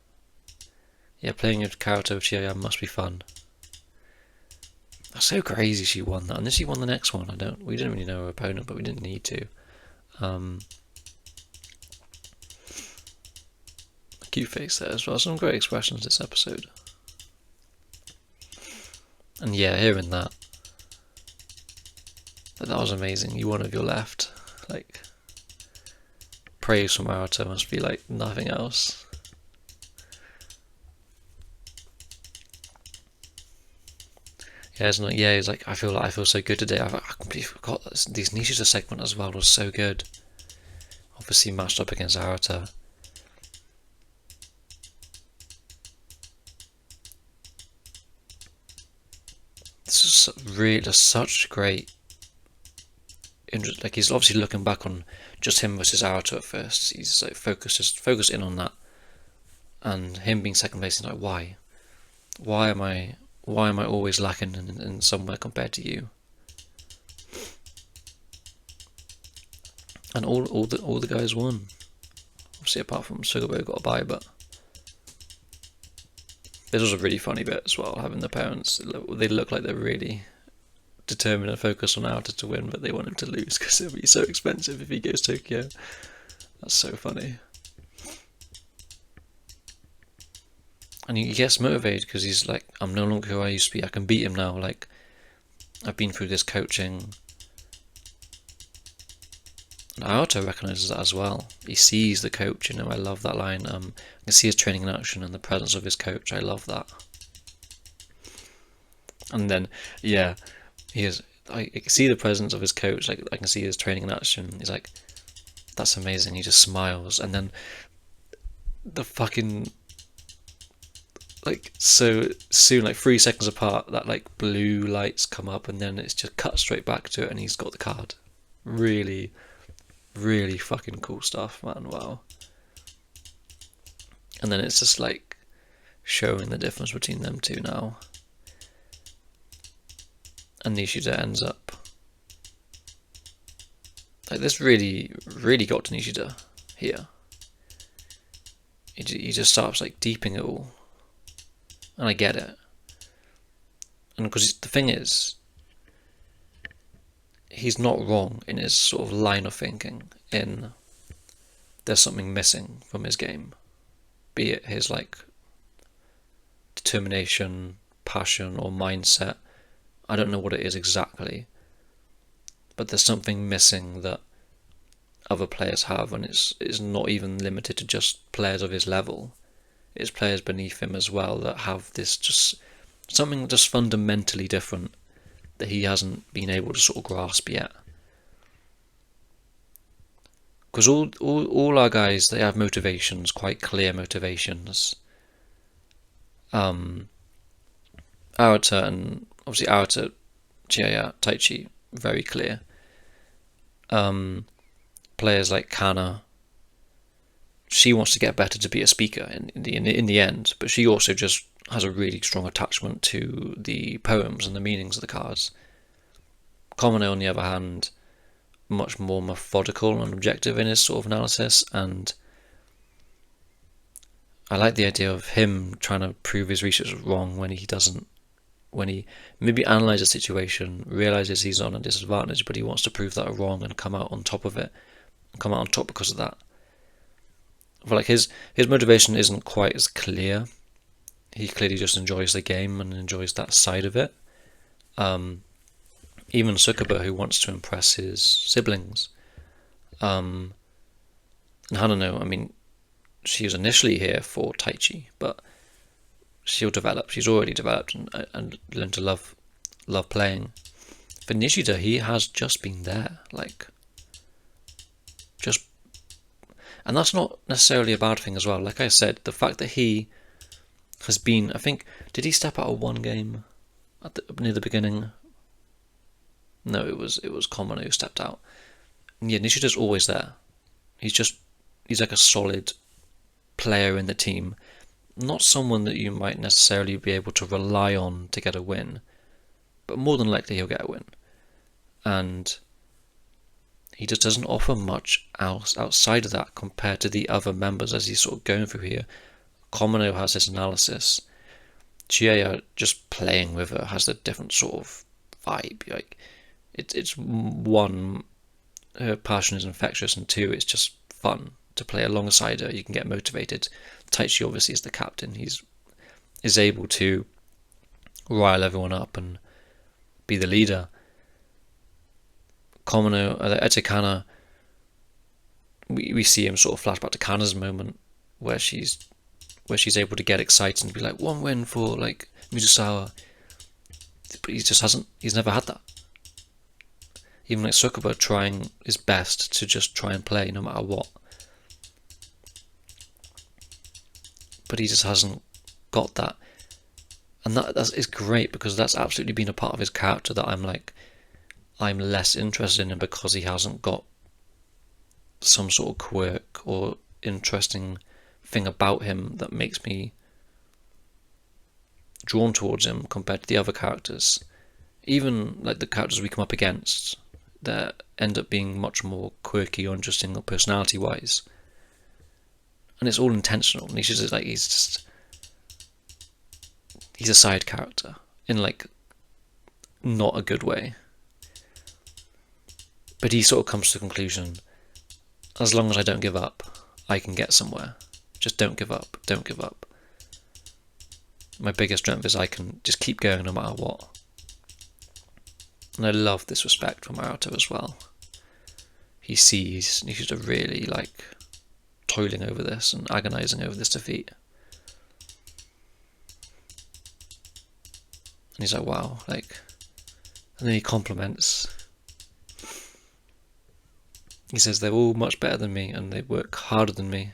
Yeah, playing with character with Chihaya must be fun. That's so crazy she won that. And then she won the next one. We didn't really know her opponent, but we didn't need to. Cute face there as well. Some great expressions this episode. And yeah, hearing that was amazing. You won with your left. Like, praise from Naruto must be like nothing else. Yeah, it's not. Yeah, he's like, I feel so good today. I completely forgot that these Nishida segment as well was so good. Obviously matched up against Arata. This is really such great. Like, he's obviously looking back on just him versus Arata at first. He's like focused in on that, and him being second place. He's like, why am I always lacking in somewhere compared to you? And all the guys won. Obviously, apart from Sugabo got a bye, but this was a really funny bit as well. Having the parents, they look like they're really determined and focused on Naruto to win, but they want him to lose because it'll be so expensive if he goes Tokyo. That's so funny. And he gets motivated because he's like, I'm no longer who I used to be. I can beat him now. Like, I've been through this coaching. And Naruto recognises that as well. He sees the coach. You know, I love that line. I can see his training in action and the presence of his coach. I love that. And then, yeah, I can see the presence of his coach. Like, I can see his training in action. He's like, that's amazing. He just smiles, and then the fucking, like, so soon, like 3 seconds apart, that like blue lights come up, and then it's just cut straight back to it, and he's got the card. Really, really fucking cool stuff, man. Wow. And then it's just like showing the difference between them two now. And Nishida ends up like, this really got to Nishida here. He just starts like deeping it all, and I get it. And because the thing is, he's not wrong in his sort of line of thinking. In there's something missing from his game, be it his like determination, passion, or mindset. I don't know what it is exactly, but there's something missing that other players have, and it's not even limited to just players of his level. It's players beneath him as well that have this just something just fundamentally different that he hasn't been able to sort of grasp yet. Because all our guys, they have motivations, quite clear motivations. Arata and obviously Arata, Chihaya, Taichi, very clear. Players like Kana, she wants to get better to be a speaker in the end, but she also just has a really strong attachment to the poems and the meanings of the cards. Komone, on the other hand, much more methodical and objective in his sort of analysis, and I like the idea of him trying to prove his research wrong when he doesn't. When he maybe analyzes a situation, realizes he's on a disadvantage, but he wants to prove that wrong and come out on top of it, and come out on top because of that. But like his motivation isn't quite as clear. He clearly just enjoys the game and enjoys that side of it. Even Sukaba, who wants to impress his siblings. And I don't know, I mean, she was initially here for Taichi, but she'll develop. She's already developed and learned to love playing. For Nishida, he has just been there, like, and that's not necessarily a bad thing as well. Like I said, the fact that he has been, I think, did he step out of one game near the beginning? No, it was Komone who stepped out. And yeah, Nishida's always there. He's like a solid player in the team not someone that you might necessarily be able to rely on to get a win, but more than likely he'll get a win. And he just doesn't offer much else outside of that compared to the other members as he's sort of going through here. Komano has his analysis. Chihaya, just playing with her, has a different sort of vibe. Like, it's one, her passion is infectious, and two, it's just fun to play alongside her. You can get motivated. Taichi obviously is the captain. Is able to rile everyone up and be the leader. Komano, Etekana, we see him sort of flash back to Kana's moment where she's able to get excited and be like, one win for like Mizusawa, but he's never had that. Even like Tsukuba trying his best to just try and play no matter what, but he just hasn't got that. And that is great, because that's absolutely been a part of his character that I'm less interested in him, because he hasn't got some sort of quirk or interesting thing about him that makes me drawn towards him compared to the other characters. Even like the characters we come up against that end up being much more quirky or interesting or personality wise, and it's all intentional. And he's a side character in like not a good way. But he sort of comes to the conclusion, as long as I don't give up, I can get somewhere. Just don't give up, don't give up. My biggest strength is I can just keep going no matter what. And I love this respect from Naruto as well. He sees Nishida really like toiling over this and agonizing over this defeat. And he's like, wow, like, and then he compliments. He says they're all much better than me and they work harder than me.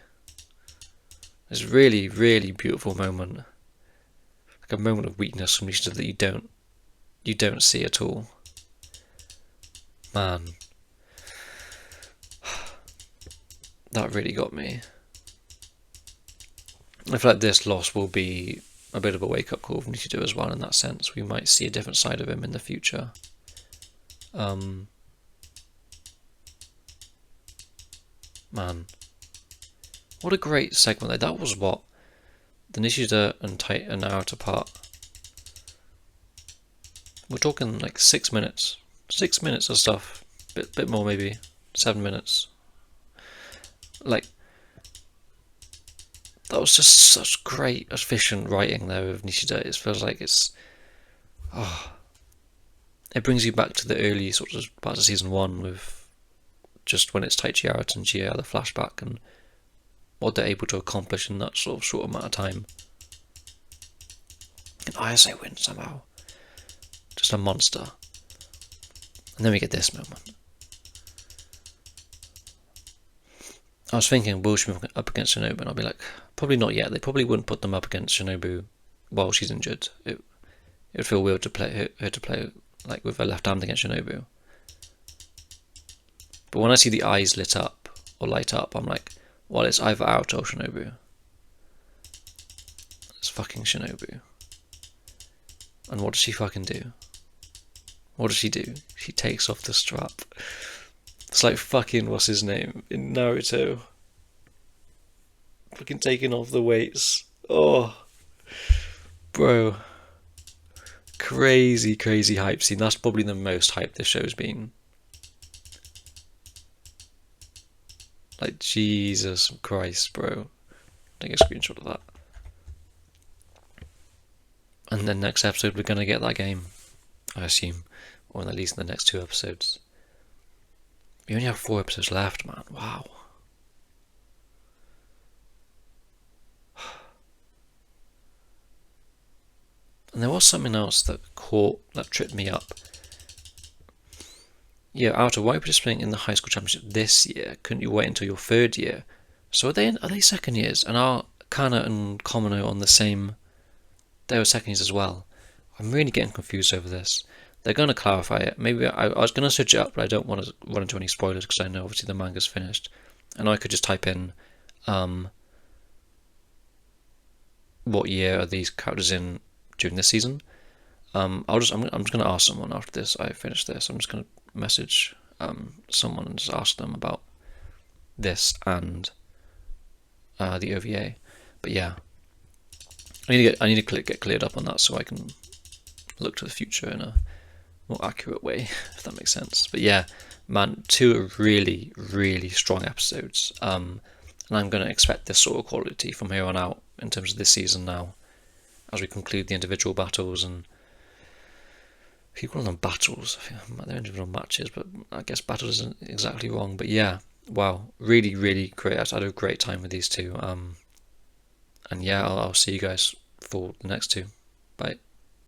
It's a really, really beautiful moment. Like a moment of weakness from Nishida that you don't see at all. Man. That really got me. I feel like this loss will be a bit of a wake-up call for Nishida as well in that sense. We might see a different side of him in the future. Man, what a great segment. Like, that was what the Nishida and Naruto part. We're talking like 6 minutes. 6 minutes of stuff. Bit more maybe. 7 minutes. Like, that was just such great, efficient writing there of Nishida. It feels like it brings you back to the early sort of parts of season 1 with just when it's Taichi Arata and Chihaya, the flashback, and what they're able to accomplish in that sort of short amount of time. And Ayase wins somehow. Just a monster. And then we get this moment. I was thinking, will she be up against Shinobu? And I'll be like, probably not yet. They probably wouldn't put them up against Shinobu while she's injured. It would feel weird to play her to play like with her left hand against Shinobu. But when I see the eyes light up, I'm like, well, it's either Naruto or Shinobu. It's fucking Shinobu. And what does she fucking do? What does she do? She takes off the strap. It's like fucking, what's his name in Naruto? Fucking taking off the weights. Oh, bro. Crazy, crazy hype scene. That's probably the most hype this show's been. Like, Jesus Christ, bro. Take a screenshot of that. And then next episode we're gonna get that game, I assume. Or at least in the next 2 episodes. We only have 4 episodes left, man. Wow. And there was something else that tripped me up. Yeah, Arthur, why are you participating in the high school championship this year? Couldn't you wait until your 3rd year? So are they second years? And are Kana and Komano on the same? They were second years as well. I'm really getting confused over this. They're going to clarify it. Maybe I was going to search it up, but I don't want to run into any spoilers because I know obviously the manga's finished. And I could just type in what year are these characters in during this season. I'm just gonna ask someone after this. I finish this. I'm just gonna message someone and just ask them about this and the OVA. But yeah, I need to get cleared up on that so I can look to the future in a more accurate way, if that makes sense. But yeah, man, 2 really, really strong episodes. And I'm going to expect this sort of quality from here on out in terms of this season now, as we conclude the individual battles and keep calling them battles. They're individual matches, but I guess battles isn't exactly wrong. But yeah, wow, really, really great. I had a great time with these 2. And yeah, I'll see you guys for the next 2. Bye.